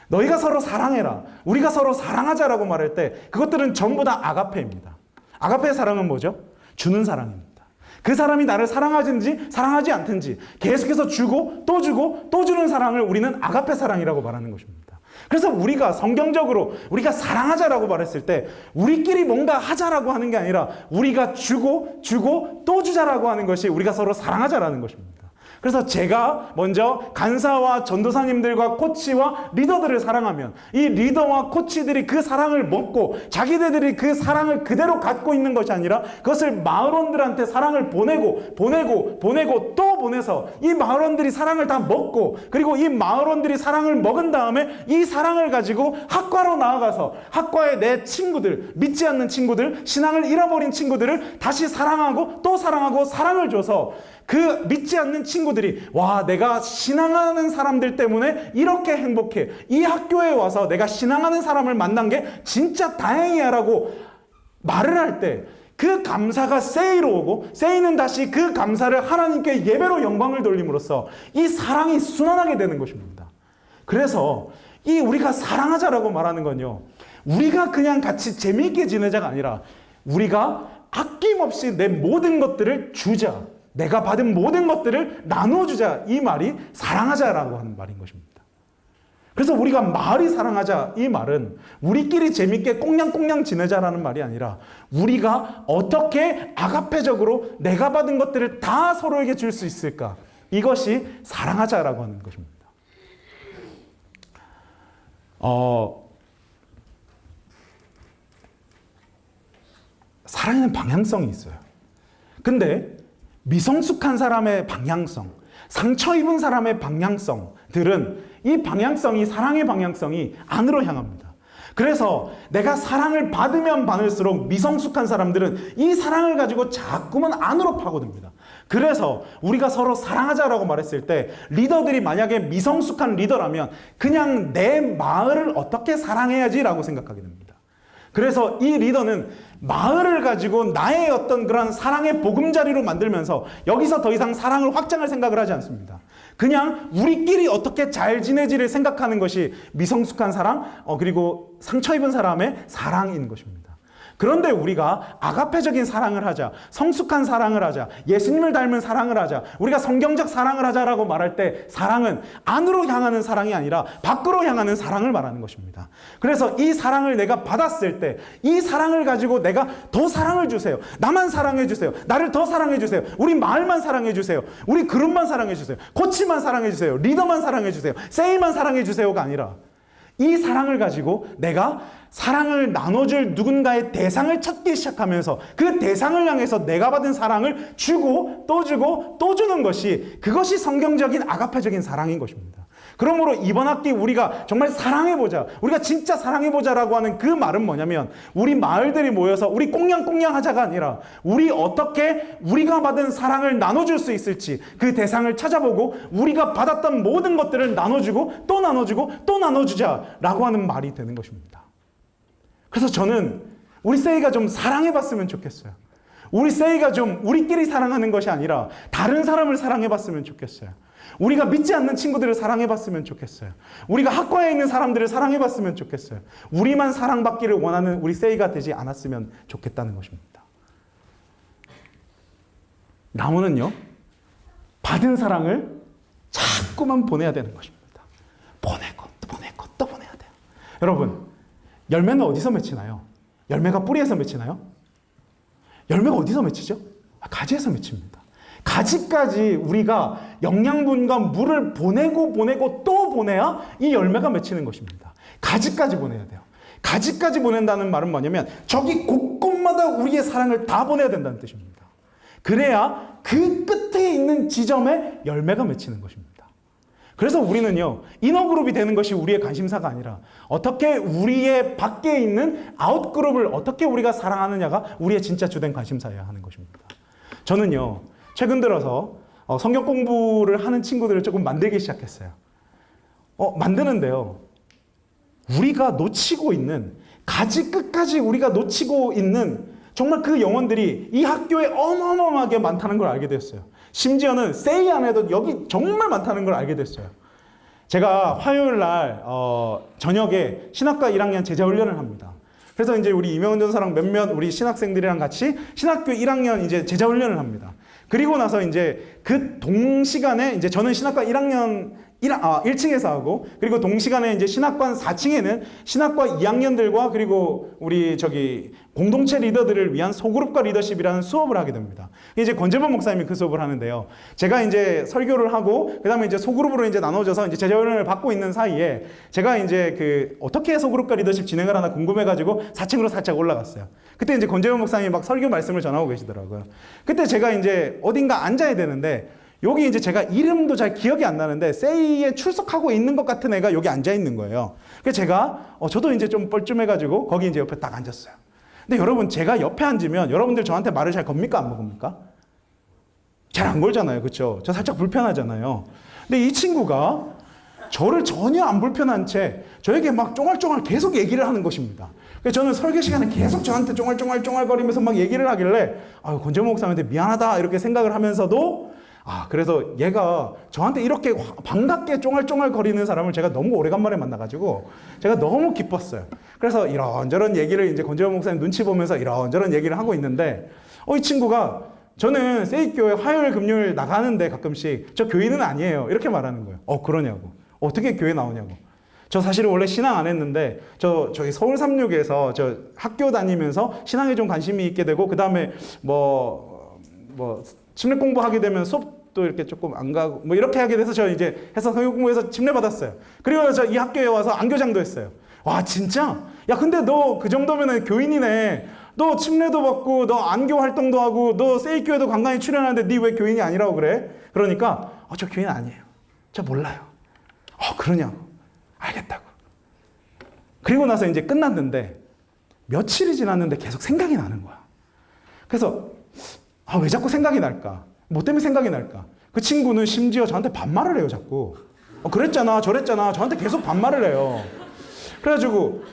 너희가 서로 사랑해라, 우리가 서로 사랑하자라고 말할 때 그것들은 전부 다 아가페입니다. 아가페의 사랑은 뭐죠? 주는 사랑입니다. 그 사람이 나를 사랑하든지 사랑하지 않든지 계속해서 주고 또 주는 사랑을 우리는 아가페 사랑이라고 말하는 것입니다. 그래서 우리가 성경적으로 우리가 사랑하자라고 말했을 때 우리끼리 뭔가 하자라고 하는 게 아니라 우리가 주고 또 주자라고 하는 것이 우리가 서로 사랑하자라는 것입니다. 그래서 제가 먼저 간사와 전도사님들과 코치와 리더들을 사랑하면 이 리더와 코치들이 그 사랑을 먹고 자기들이 그 사랑을 그대로 갖고 있는 것이 아니라 그것을 마을원들한테 사랑을 보내고 또 보내서 이 마을원들이 사랑을 다 먹고 그리고 이 마을원들이 사랑을 먹은 다음에 이 사랑을 가지고 학과로 나아가서 학과의 내 친구들, 믿지 않는 친구들, 신앙을 잃어버린 친구들을 다시 사랑하고 또 사랑하고 사랑을 줘서 그 믿지 않는 친구들이 와, 내가 신앙하는 사람들 때문에 이렇게 행복해, 이 학교에 와서 내가 신앙하는 사람을 만난 게 진짜 다행이야 라고 말을 할 때 그 감사가 세이로 오고 세이는 다시 그 감사를 하나님께 예배로 영광을 돌림으로써 이 사랑이 순환하게 되는 것입니다. 그래서 이 우리가 사랑하자라고 말하는 건요, 우리가 그냥 같이 재미있게 지내자가 아니라 우리가 아낌없이 내 모든 것들을 주자, 내가 받은 모든 것들을 나눠주자, 이 말이 사랑하자라고 하는 말인 것입니다. 그래서 우리가 마을이 사랑하자, 이 말은 우리끼리 재밌게 꽁냥꽁냥 지내자라는 말이 아니라 우리가 어떻게 아가페적으로 내가 받은 것들을 다 서로에게 줄 수 있을까, 이것이 사랑하자라고 하는 것입니다. 사랑에는 방향성이 있어요. 근데 미성숙한 사람의 방향성, 상처 입은 사람의 방향성들은 이 방향성이, 사랑의 방향성이 안으로 향합니다. 그래서 내가 사랑을 받으면 받을수록 미성숙한 사람들은 이 사랑을 가지고 자꾸만 안으로 파고듭니다. 그래서 우리가 서로 사랑하자라고 말했을 때 리더들이 만약에 미성숙한 리더라면 그냥 내 마을을 어떻게 사랑해야지라고 생각하게 됩니다. 그래서 이 리더는 마을을 가지고 나의 어떤 그런 사랑의 보금자리로 만들면서 여기서 더 이상 사랑을 확장할 생각을 하지 않습니다. 그냥 우리끼리 어떻게 잘 지내지를 생각하는 것이 미성숙한 사람, 그리고 상처 입은 사람의 사랑인 것입니다. 그런데 우리가 아가페적인 사랑을 하자, 성숙한 사랑을 하자, 예수님을 닮은 사랑을 하자, 우리가 성경적 사랑을 하자라고 말할 때 사랑은 안으로 향하는 사랑이 아니라 밖으로 향하는 사랑을 말하는 것입니다. 그래서 이 사랑을 내가 받았을 때 이 사랑을 가지고 내가 더 사랑을 주세요. 나만 사랑해 주세요. 나를 더 사랑해 주세요. 우리 마을만 사랑해 주세요. 우리 그룹만 사랑해 주세요. 코치만 사랑해 주세요. 리더만 사랑해 주세요. 세이만 사랑해 주세요가 아니라 이 사랑을 가지고 내가 사랑을 나눠줄 누군가의 대상을 찾기 시작하면서 그 대상을 향해서 내가 받은 사랑을 주고 또 주는 것이, 그것이 성경적인 아가페적인 사랑인 것입니다. 그러므로 이번 학기 우리가 정말 사랑해보자, 우리가 진짜 사랑해보자라고 하는 그 말은 뭐냐면 우리 마을들이 모여서 우리 꽁냥꽁냥 하자가 아니라 우리 어떻게 우리가 받은 사랑을 나눠줄 수 있을지 그 대상을 찾아보고 우리가 받았던 모든 것들을 나눠주고 또 나눠주자라고 하는 말이 되는 것입니다. 그래서 저는 우리 세이가 좀 사랑해봤으면 좋겠어요. 우리 세이가 좀 우리끼리 사랑하는 것이 아니라 다른 사람을 사랑해봤으면 좋겠어요. 우리가 믿지 않는 친구들을 사랑해봤으면 좋겠어요. 우리가 학과에 있는 사람들을 사랑해봤으면 좋겠어요. 우리만 사랑받기를 원하는 우리 세이가 되지 않았으면 좋겠다는 것입니다. 나무는요, 받은 사랑을 자꾸만 보내야 되는 것입니다. 보내고 또 보내야 돼요. 여러분, 열매는 어디서 맺히나요? 열매가 뿌리에서 맺히나요? 열매가 어디서 맺히죠? 가지에서 맺힙니다. 가지까지 우리가 영양분과 물을 보내고 또 보내야 이 열매가 맺히는 것입니다. 가지까지 보내야 돼요. 가지까지 보낸다는 말은 뭐냐면 저기 곳곳마다 우리의 사랑을 다 보내야 된다는 뜻입니다. 그래야 그 끝에 있는 지점에 열매가 맺히는 것입니다. 그래서 우리는요, 이너그룹이 되는 것이 우리의 관심사가 아니라 어떻게 우리의 밖에 있는 아웃그룹을 어떻게 우리가 사랑하느냐가 우리의 진짜 주된 관심사여야 하는 것입니다. 저는요, 최근 들어서 성경 공부를 하는 친구들을 조금 만들기 시작했어요. 만드는데요, 우리가 놓치고 있는, 가지 끝까지 우리가 놓치고 있는 정말 그 영혼들이 이 학교에 어마어마하게 많다는 걸 알게 됐어요. 심지어는 세이 안에도 여기 정말 많다는 걸 알게 됐어요. 제가 화요일 날 저녁에 신학과 1학년 제자훈련을 합니다. 그래서 이제 우리 이명훈 전사랑 몇몇 우리 신학생들이랑 같이 신학교 1학년 이제 제자훈련을 합니다. 그리고 나서 이제 그 동시간에 이제 저는 신학과 1층에서 하고, 그리고 동시간에 이제 신학관 4층에는 신학과 2학년들과 그리고 우리 공동체 리더들을 위한 소그룹과 리더십이라는 수업을 하게 됩니다. 이제 권재범 목사님이 그 수업을 하는데요. 제가 이제 설교를 하고, 그 다음에 이제 소그룹으로 이제 나눠져서 이제 제자훈련을 받고 있는 사이에 제가 이제 어떻게 소그룹과 리더십 진행을 하나 궁금해가지고 4층으로 살짝 올라갔어요. 그때 이제 권재범 목사님이 막 설교 말씀을 전하고 계시더라고요. 그때 제가 이제 어딘가 앉아야 되는데, 여기 이제 제가 이름도 잘 기억이 안 나는데 세이에 출석하고 있는 것 같은 애가 여기 앉아 있는 거예요. 그래서 제가 저도 이제 좀 뻘쭘해가지고 거기 이제 옆에 딱 앉았어요. 근데 여러분, 제가 옆에 앉으면 여러분들 저한테 말을 잘 겁니까 안 겁니까? 잘 안 걸잖아요, 그렇죠? 저 살짝 불편하잖아요. 근데 이 친구가 저를 전혀 안 불편한 채 저에게 막 쫑알쫑알 계속 얘기를 하는 것입니다. 그래서 저는 설교 시간에 계속 저한테 쫑알쫑알쫑알거리면서 막 얘기를 하길래 권재범 목사님한테 미안하다 이렇게 생각을 하면서도, 그래서 얘가 저한테 이렇게 반갑게 쫑알쫑알 거리는 사람을 제가 너무 오래간만에 만나가지고 제가 너무 기뻤어요. 그래서 이런저런 얘기를 이제 권재범 목사님 눈치 보면서 이런저런 얘기를 하고 있는데, 이 친구가 저는 세이교회 화요일 금요일 나가는데 가끔씩 저 교인은 아니에요 이렇게 말하는 거예요. 그러냐고. 어떻게 교회 나오냐고. 저 사실은 원래 신앙 안 했는데 저기 서울 36에서 저 학교 다니면서 신앙에 좀 관심이 있게 되고, 그 다음에 침례 공부하게 되면 수업도 이렇게 조금 안 가고 이렇게 하게 돼서 저 이제 해서 성경 공부해서 침례 받았어요. 그리고 저 이 학교에 와서 안교장도 했어요. 와, 진짜? 야, 근데 너 그 정도면은 교인이네. 너 침례도 받고 너 안교 활동도 하고 너 세이교회도 간간히 출연하는데 니 왜 교인이 아니라고 그래? 그러니까 저 교인 아니에요. 저 몰라요. 그러냐고. 알겠다고. 그리고 나서 이제 끝났는데 며칠이 지났는데 계속 생각이 나는 거야. 그래서 왜 자꾸 생각이 날까? 뭐 때문에 생각이 날까? 그 친구는 심지어 저한테 반말을 해요, 자꾸. 그랬잖아, 저랬잖아. 저한테 계속 반말을 해요. 그래가지고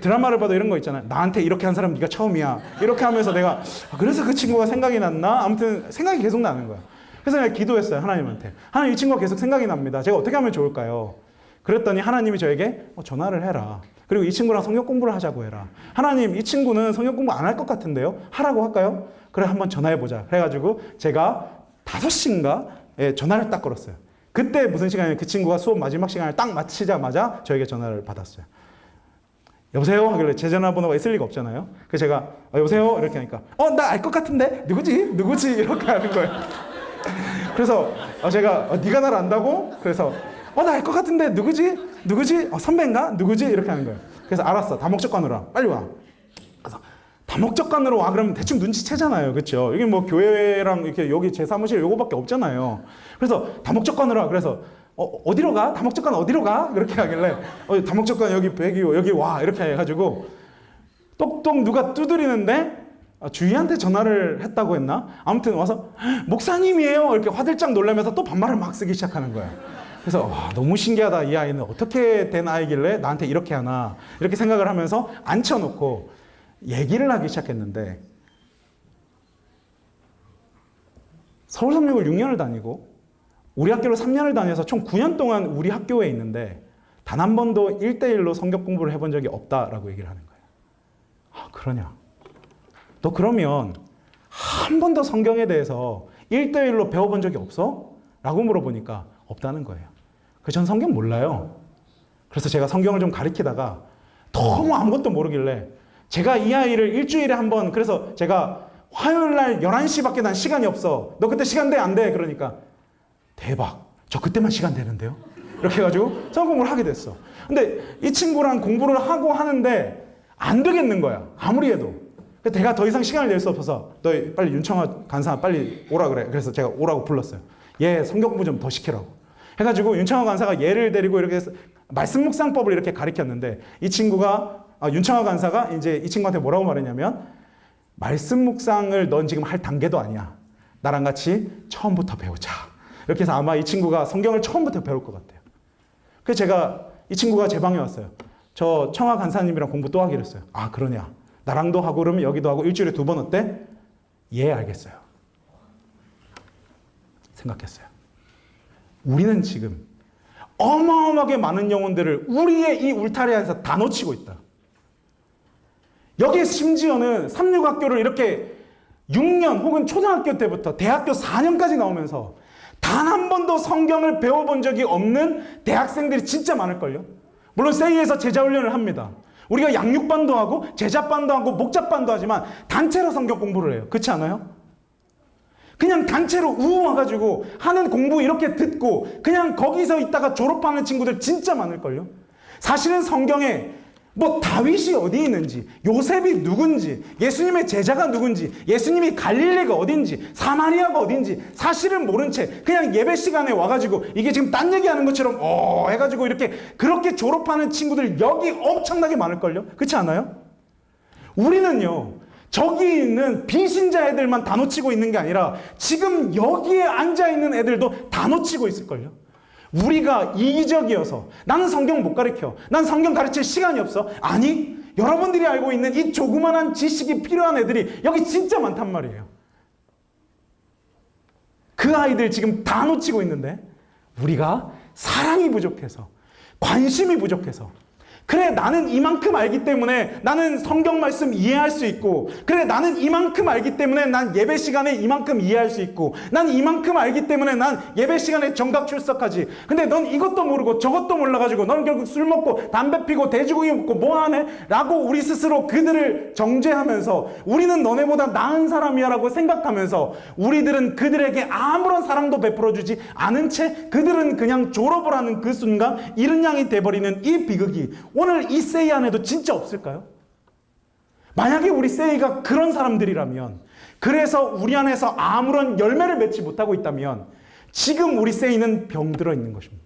드라마를 봐도 이런 거 있잖아요. 나한테 이렇게 한 사람 네가 처음이야. 이렇게 하면서 내가 그래서 그 친구가 생각이 났나? 아무튼 생각이 계속 나는 거야. 그래서 내가 기도했어요, 하나님한테. 하나님, 이 친구가 계속 생각이 납니다. 제가 어떻게 하면 좋을까요? 그랬더니 하나님이 저에게 전화를 해라. 그리고 이 친구랑 성경 공부를 하자고 해라. 하나님, 이 친구는 성경 공부 안 할 것 같은데요? 하라고 할까요? 그래, 한번 전화해보자. 그래가지고 제가 5시인가 전화를 딱 걸었어요. 그때 무슨 시간이냐면 그 친구가 수업 마지막 시간을 딱 마치자마자 저에게 전화를 받았어요. 여보세요? 하길래 제 전화번호가 있을 리가 없잖아요. 그래서 제가 여보세요? 이렇게 하니까 나 알 것 같은데? 누구지? 이렇게 하는 거예요. 그래서 제가 네가 날 안다고? 그래서 나 알 것 같은데 누구지? 선배인가? 누구지? 이렇게 하는 거예요. 그래서 알았어. 다목적관으로 와. 빨리 와. 그래서 다목적관으로 와. 그러면 대충 눈치채잖아요. 그렇죠? 이게 뭐 교회랑 이렇게 여기 제 사무실 요거밖에 없잖아요. 그래서 다목적관으로 와. 그래서 어디로 가? 다목적관 어디로 가? 그렇게 하길래 다목적관 여기 102호 여기 와. 이렇게 해가지고 똑똑 누가 두드리는데 주희한테 전화를 했다고 했나? 아무튼 와서 목사님이에요. 이렇게 화들짝 놀라면서 또 반말을 막 쓰기 시작하는 거예요. 그래서 너무 신기하다. 이 아이는 어떻게 된 아이길래 나한테 이렇게 하나 이렇게 생각을 하면서 앉혀놓고 얘기를 하기 시작했는데, 서울 36을 6년을 다니고 우리 학교를 3년을 다녀서 총 9년 동안 우리 학교에 있는데 단 한 번도 1대1로 성경 공부를 해본 적이 없다라고 얘기를 하는 거예요. 그러냐? 너 그러면 한 번도 성경에 대해서 1대1로 배워본 적이 없어? 라고 물어보니까 없다는 거예요. 그래서 전 성경 몰라요. 그래서 제가 성경을 좀 가리키다가 너무 아무것도 모르길래 제가 이 아이를 일주일에 한 번, 그래서 제가 화요일 날 11시밖에 난 시간이 없어. 너 그때 시간 돼? 안 돼? 그러니까 대박. 저 그때만 시간 되는데요? 이렇게 해가지고 성경 공부를 하게 됐어. 근데 이 친구랑 공부를 하고 하는데 안 되겠는 거야. 아무리 해도. 그래서 내가 더 이상 시간을 낼 수 없어서 너 빨리 윤청아 간사 빨리 오라 그래. 그래서 제가 오라고 불렀어요. 얘 성경 공부 좀 더 시키라고. 해가지고 윤청아 간사가 얘를 데리고 이렇게 해서 말씀 묵상법을 이렇게 가르쳤는데, 이 친구가 윤청아 간사가 이제 이 친구한테 뭐라고 말했냐면, 말씀 묵상을 넌 지금 할 단계도 아니야. 나랑 같이 처음부터 배우자. 이렇게 해서 아마 이 친구가 성경을 처음부터 배울 것 같아요. 그래서 제가 이 친구가 제 방에 왔어요. 저 청아 간사님이랑 공부 또 하기로 했어요. 아, 그러냐. 나랑도 하고 그러면 여기도 하고 일주일에 2번 어때? 예, 알겠어요. 생각했어요. 우리는 지금 어마어마하게 많은 영혼들을 우리의 이 울타리 안에서 다 놓치고 있다. 여기 심지어는 삼육학교를 이렇게 6년 혹은 초등학교 때부터 대학교 4년까지 나오면서 단 한 번도 성경을 배워본 적이 없는 대학생들이 진짜 많을걸요. 물론 세이에서 제자훈련을 합니다. 우리가 양육반도 하고 제자반도 하고 목자반도 하지만 단체로 성경 공부를 해요. 그렇지 않아요? 그냥 단체로 와가지고 하는 공부 이렇게 듣고 그냥 거기서 있다가 졸업하는 친구들 진짜 많을걸요. 사실은 성경에 뭐 다윗이 어디 있는지, 요셉이 누군지, 예수님의 제자가 누군지, 예수님이 갈릴리가 어딘지, 사마리아가 어딘지 사실은 모른 채 그냥 예배 시간에 와가지고 이게 지금 딴 얘기하는 것처럼 해가지고 이렇게 그렇게 졸업하는 친구들 여기 엄청나게 많을걸요. 그렇지 않아요? 우리는요, 저기 있는 비신자 애들만 다 놓치고 있는 게 아니라 지금 여기에 앉아있는 애들도 다 놓치고 있을걸요. 우리가 이기적이어서 나는 성경 못 가르쳐. 난 성경 가르칠 시간이 없어. 아니, 여러분들이 알고 있는 이 조그만한 지식이 필요한 애들이 여기 진짜 많단 말이에요. 그 아이들 지금 다 놓치고 있는데 우리가 사랑이 부족해서, 관심이 부족해서, 그래, 나는 이만큼 알기 때문에 나는 성경 말씀 이해할 수 있고, 그래, 나는 이만큼 알기 때문에 난 예배 시간에 이만큼 이해할 수 있고, 난 이만큼 알기 때문에 난 예배 시간에 정각 출석하지. 근데 넌 이것도 모르고 저것도 몰라가지고 넌 결국 술 먹고 담배 피고 돼지고기 먹고 뭐 하네? 라고 우리 스스로 그들을 정죄하면서 우리는 너네보다 나은 사람이야 라고 생각하면서 우리들은 그들에게 아무런 사랑도 베풀어주지 않은 채 그들은 그냥 졸업을 하는 그 순간 이른 양이 돼버리는 이 비극이 오늘 이 세이 안에도 진짜 없을까요? 만약에 우리 세이가 그런 사람들이라면, 그래서 우리 안에서 아무런 열매를 맺지 못하고 있다면 지금 우리 세이는 병들어 있는 것입니다.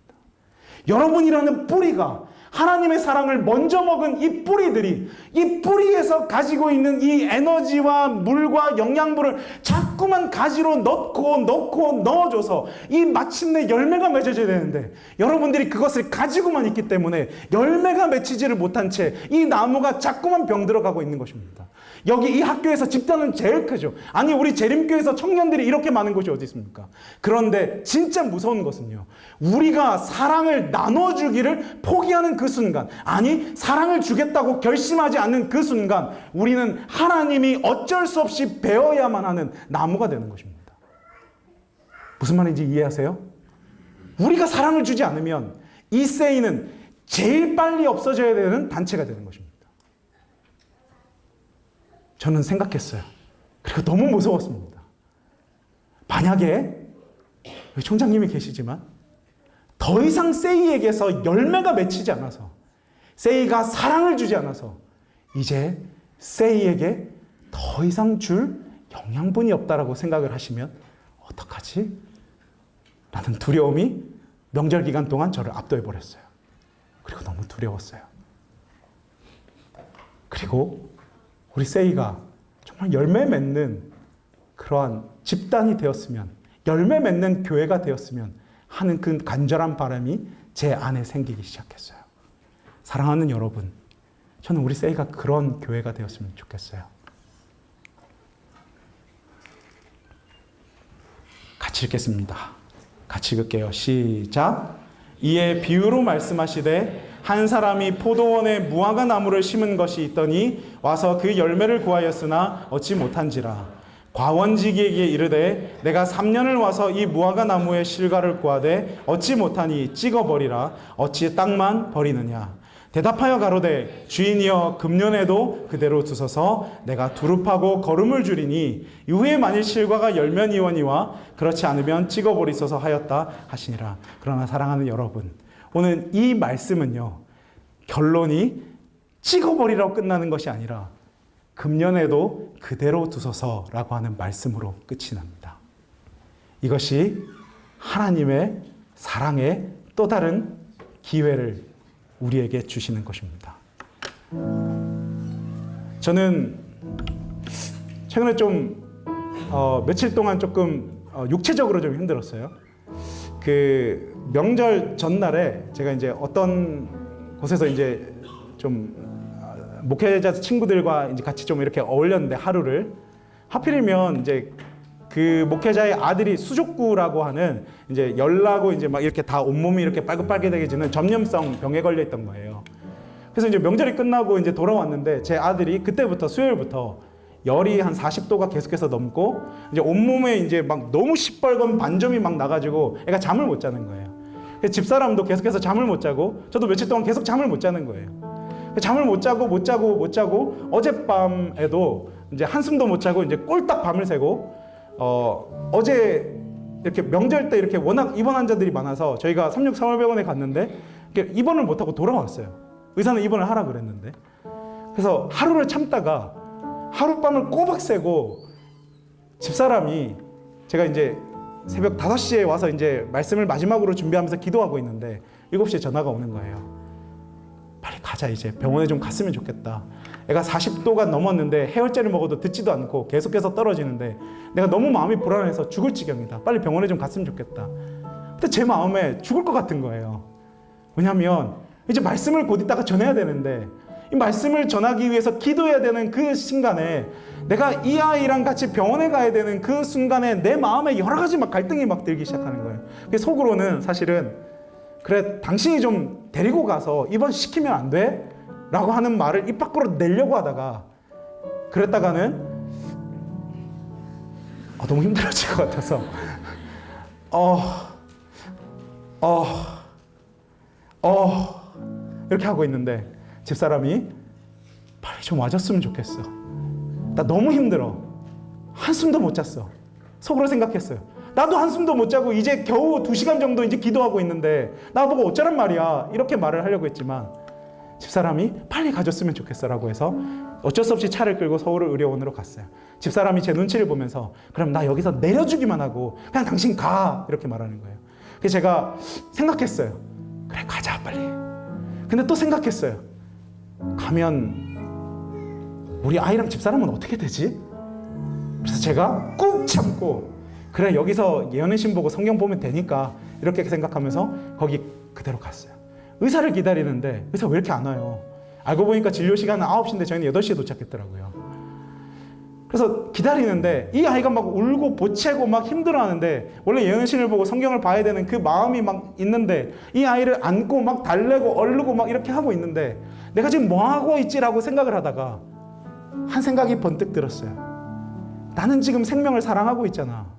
여러분이라는 뿌리가 하나님의 사랑을 먼저 먹은 이 뿌리들이 이 뿌리에서 가지고 있는 이 에너지와 물과 영양분을 자꾸만 가지로 넣어줘서 이 마침내 열매가 맺어져야 되는데 여러분들이 그것을 가지고만 있기 때문에 열매가 맺히지를 못한 채 이 나무가 자꾸만 병들어가고 있는 것입니다. 여기 이 학교에서 집단은 제일 크죠. 아니, 우리 재림교에서 청년들이 이렇게 많은 곳이 어디 있습니까? 그런데 진짜 무서운 것은요, 우리가 사랑을 나눠주기를 포기하는 그 순간, 아니 사랑을 주겠다고 결심하지 않는 그 순간 우리는 하나님이 어쩔 수 없이 베어야만 하는 나무가 되는 것입니다. 무슨 말인지 이해하세요? 우리가 사랑을 주지 않으면 이 세이는 제일 빨리 없어져야 되는 단체가 되는 것입니다. 저는 생각했어요. 그리고 너무 무서웠습니다. 만약에 총장님이 계시지만 더 이상 세이에게서 열매가 맺히지 않아서, 세이가 사랑을 주지 않아서 이제 세이에게 더 이상 줄 영양분이 없다라고 생각을 하시면 어떡하지? 라는 두려움이 명절 기간 동안 저를 압도해 버렸어요. 그리고 너무 두려웠어요. 그리고 우리 세이가 정말 열매 맺는 그러한 집단이 되었으면, 열매 맺는 교회가 되었으면 하는 그 간절한 바람이 제 안에 생기기 시작했어요. 사랑하는 여러분, 저는 우리 세이가 그런 교회가 되었으면 좋겠어요. 같이 읽겠습니다. 같이 읽을게요. 시작. 이에 비유로 말씀하시되 한 사람이 포도원에 무화과 나무를 심은 것이 있더니 와서 그 열매를 구하였으나 얻지 못한지라. 과원지기에게 이르되 내가 3년을 와서 이 무화과 나무의 실과를 구하되 얻지 못하니 찍어버리라. 어찌 땅만 버리느냐. 대답하여 가로되 주인이여 금년에도 그대로 두소서. 내가 두릅하고 거름을 주리니 이후에 만일 실과가 열면이원이와 그렇지 않으면 찍어버리소서 하였다 하시니라. 그러나 사랑하는 여러분, 오늘 이 말씀은요, 결론이 찍어버리라고 끝나는 것이 아니라 금년에도 그대로 두소서라고 하는 말씀으로 끝이 납니다. 이것이 하나님의 사랑의 또 다른 기회를 우리에게 주시는 것입니다. 저는 최근에 좀 며칠 동안 조금 육체적으로 좀 힘들었어요. 그 명절 전날에 제가 이제 어떤 곳에서 이제 좀 목회자 친구들과 이제 같이 좀 이렇게 어울렸는데 하루를 하필이면 이제 그 목회자의 아들이 수족구라고 하는 이제 열나고 이제 막 이렇게 다 온몸이 이렇게 빨갛빨개지는 전염성 병에 걸려 있던 거예요. 그래서 이제 명절이 끝나고 이제 돌아왔는데 제 아들이 그때부터 수요일부터 열이 한 40도가 계속해서 넘고 이제 온몸에 이제 막 너무 시뻘건 반점이 막 나가지고 애가 잠을 못 자는 거예요. 그래서 집사람도 계속해서 잠을 못 자고 저도 며칠 동안 계속 잠을 못 자는 거예요. 잠을 못 자고 어젯밤에도 이제 한숨도 못 자고 이제 꼴딱 밤을 새고 어제 이렇게 명절 때 이렇게 워낙 입원 환자들이 많아서 저희가 363월병원에 갔는데 입원을 못하고 돌아왔어요. 의사는 입원을 하라 그랬는데. 그래서 하루를 참다가 하룻밤을 꼬박 새고 집사람이 제가 이제 새벽 5시에 와서 이제 말씀을 마지막으로 준비하면서 기도하고 있는데 7시에 전화가 오는 거예요. 빨리 가자, 이제 병원에 좀 갔으면 좋겠다. 애가 40도가 넘었는데 해열제를 먹어도 듣지도 않고 계속해서 떨어지는데 내가 너무 마음이 불안해서 죽을 지경이다. 빨리 병원에 좀 갔으면 좋겠다. 근데 제 마음에 죽을 것 같은 거예요. 왜냐하면 이제 말씀을 곧 있다가 전해야 되는데 이 말씀을 전하기 위해서 기도해야 되는 그 순간에 내가 이 아이랑 같이 병원에 가야 되는 그 순간에 내 마음에 여러 가지 막 갈등이 막 들기 시작하는 거예요. 속으로는 사실은 그래, 당신이 좀 데리고 가서 입원시키면 안 돼? 라고 하는 말을 입 밖으로 내려고 하다가 그랬다가는 너무 힘들어질 것 같아서 이렇게 하고 있는데 집사람이 빨리 좀 와줬으면 좋겠어. 나 너무 힘들어. 한숨도 못 잤어. 속으로 생각했어요. 나도 한숨도 못 자고 이제 겨우 2시간 정도 이제 기도하고 있는데 나보고 어쩌란 말이야. 이렇게 말을 하려고 했지만 집사람이 빨리 가줬으면 좋겠어 라고 해서 어쩔 수 없이 차를 끌고 서울의료원으로 갔어요. 집사람이 제 눈치를 보면서 그럼 나 여기서 내려주기만 하고 그냥 당신 가 이렇게 말하는 거예요. 그래서 제가 생각했어요. 그래, 가자 빨리. 근데 또 생각했어요. 가면 우리 아이랑 집사람은 어떻게 되지? 그래서 제가 꾹 참고 그래, 여기서 예언의 신 보고 성경 보면 되니까 이렇게 생각하면서 거기 그대로 갔어요. 의사를 기다리는데 의사 왜 이렇게 안 와요? 알고 보니까 진료 시간은 9시인데 저희는 8시에 도착했더라고요. 그래서 기다리는데 이 아이가 막 울고 보채고 막 힘들어하는데 원래 예언의 신을 보고 성경을 봐야 되는 그 마음이 막 있는데 이 아이를 안고 막 달래고 얼르고 막 이렇게 하고 있는데 내가 지금 뭐 하고 있지라고 생각을 하다가 한 생각이 번뜩 들었어요. 나는 지금 생명을 사랑하고 있잖아.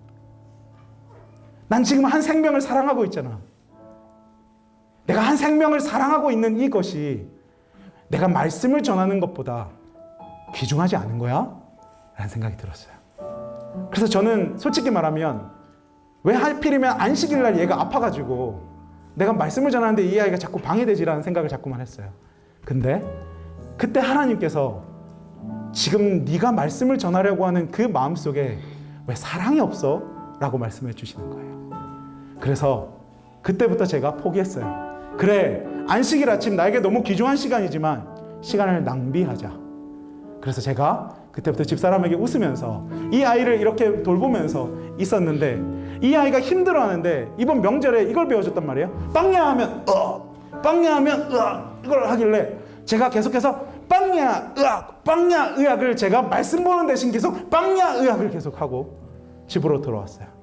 난 지금 한 생명을 사랑하고 있잖아. 내가 한 생명을 사랑하고 있는 이것이 내가 말씀을 전하는 것보다 귀중하지 않은 거야? 라는 생각이 들었어요. 그래서 저는 솔직히 말하면 왜 하필이면 안식일 날 얘가 아파가지고 내가 말씀을 전하는데 이 아이가 자꾸 방해되지라는 생각을 자꾸만 했어요. 근데 그때 하나님께서 지금 네가 말씀을 전하려고 하는 그 마음속에 왜 사랑이 없어? 라고 말씀해 주시는 거예요. 그래서 그때부터 제가 포기했어요. 그래, 안식일 아침 나에게 너무 귀중한 시간이지만 시간을 낭비하자. 그래서 제가 그때부터 집사람에게 웃으면서 이 아이를 이렇게 돌보면서 있었는데 이 아이가 힘들어하는데 이번 명절에 이걸 배워줬단 말이에요. 빵야 하면 빵야 하면 이걸 하길래 제가 계속해서 빵야 으악 빵야 으악을 제가 말씀 보는 대신 계속 빵야 으악을 계속하고 집으로 돌아왔어요.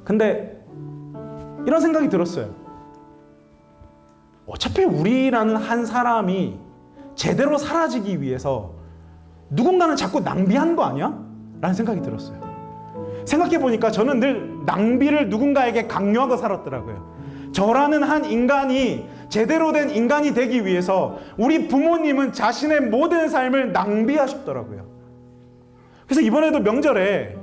근데 이런 생각이 들었어요. 어차피 우리라는 한 사람이 제대로 사라지기 위해서 누군가는 자꾸 낭비한 거 아니야? 라는 생각이 들었어요. 생각해보니까 저는 늘 낭비를 누군가에게 강요하고 살았더라고요. 저라는 한 인간이 제대로 된 인간이 되기 위해서 우리 부모님은 자신의 모든 삶을 낭비하셨더라고요. 그래서 이번에도 명절에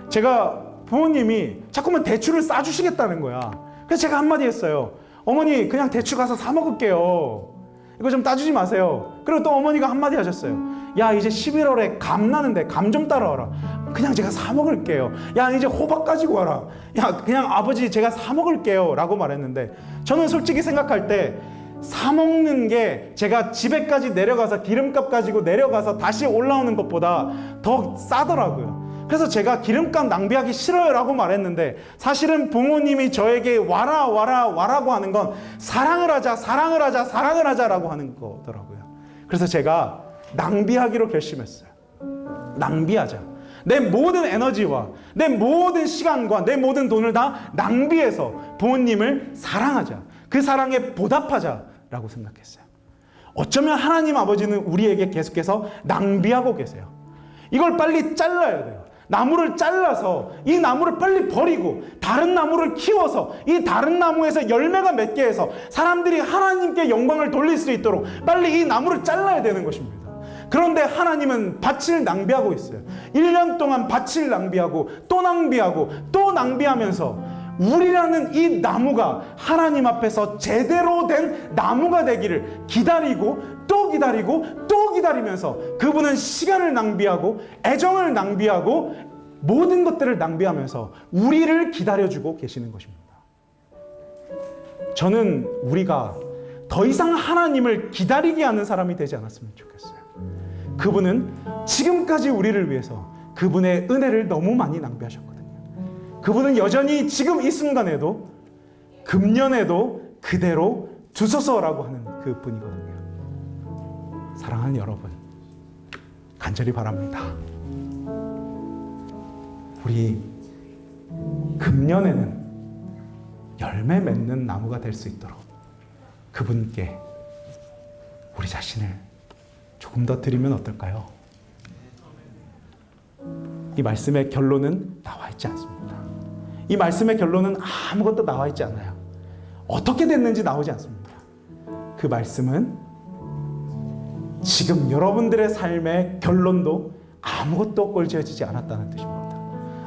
제가 부모님이 자꾸만 대추를 싸주시겠다는 거야. 그래서 제가 한마디 했어요. 어머니, 그냥 대추 가서 사 먹을게요. 이거 좀 따주지 마세요. 그리고 또 어머니가 한마디 하셨어요. 야, 이제 11월에 감 나는데 감 좀 따라와라. 그냥 제가 사 먹을게요. 야, 이제 호박 가지고 와라. 야, 그냥 아버지 제가 사 먹을게요 라고 말했는데 저는 솔직히 생각할 때 사 먹는 게 제가 집에까지 내려가서 기름값 가지고 내려가서 다시 올라오는 것보다 더 싸더라고요. 그래서 제가 기름값 낭비하기 싫어요 라고 말했는데, 사실은 부모님이 저에게 와라고 하는 건 사랑을 하자 라고 하는 거더라고요. 그래서 제가 낭비하기로 결심했어요. 낭비하자. 내 모든 에너지와 내 모든 시간과 내 모든 돈을 다 낭비해서 부모님을 사랑하자. 그 사랑에 보답하자라고 생각했어요. 어쩌면 하나님 아버지는 우리에게 계속해서 낭비하고 계세요. 이걸 빨리 잘라야 돼요. 나무를 잘라서 이 나무를 빨리 버리고 다른 나무를 키워서 이 다른 나무에서 열매가 맺게 해서 사람들이 하나님께 영광을 돌릴 수 있도록 빨리 이 나무를 잘라야 되는 것입니다. 그런데 하나님은 밭을 낭비하고 있어요. 1년 동안 밭을 낭비하고 또 낭비하면서 우리라는 이 나무가 하나님 앞에서 제대로 된 나무가 되기를 기다리고 또 기다리면서 그분은 시간을 낭비하고 애정을 낭비하고 모든 것들을 낭비하면서 우리를 기다려주고 계시는 것입니다. 저는 우리가 더 이상 하나님을 기다리게 하는 사람이 되지 않았으면 좋겠어요. 그분은 지금까지 우리를 위해서 그분의 은혜를 너무 많이 낭비하셨거든요. 그분은 여전히 지금 이 순간에도 금년에도 그대로 두소서라고 하는 그분이거든요. 사랑하는 여러분, 간절히 바랍니다. 우리 금년에는 열매 맺는 나무가 될 수 있도록 그분께 우리 자신을 조금 더 드리면 어떨까요? 이 말씀의 결론은 나와 있지 않습니다. 이 말씀의 결론은 아무것도 나와 있지 않아요. 어떻게 됐는지 나오지 않습니다. 그 말씀은 지금 여러분들의 삶의 결론도 아무것도 꼴지어지지 않았다는 뜻입니다.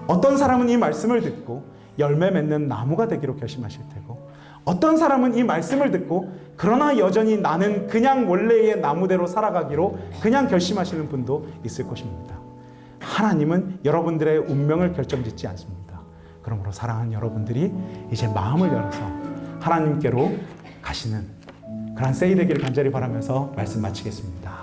어떤 사람은 이 말씀을 듣고 열매 맺는 나무가 되기로 결심하실 테고, 어떤 사람은 이 말씀을 듣고 그러나 여전히 나는 그냥 원래의 나무대로 살아가기로 그냥 결심하시는 분도 있을 것입니다. 하나님은 여러분들의 운명을 결정짓지 않습니다. 그러므로 사랑하는 여러분들이 이제 마음을 열어서 하나님께로 가시는 그런 세이 되기를 간절히 바라면서 말씀 마치겠습니다.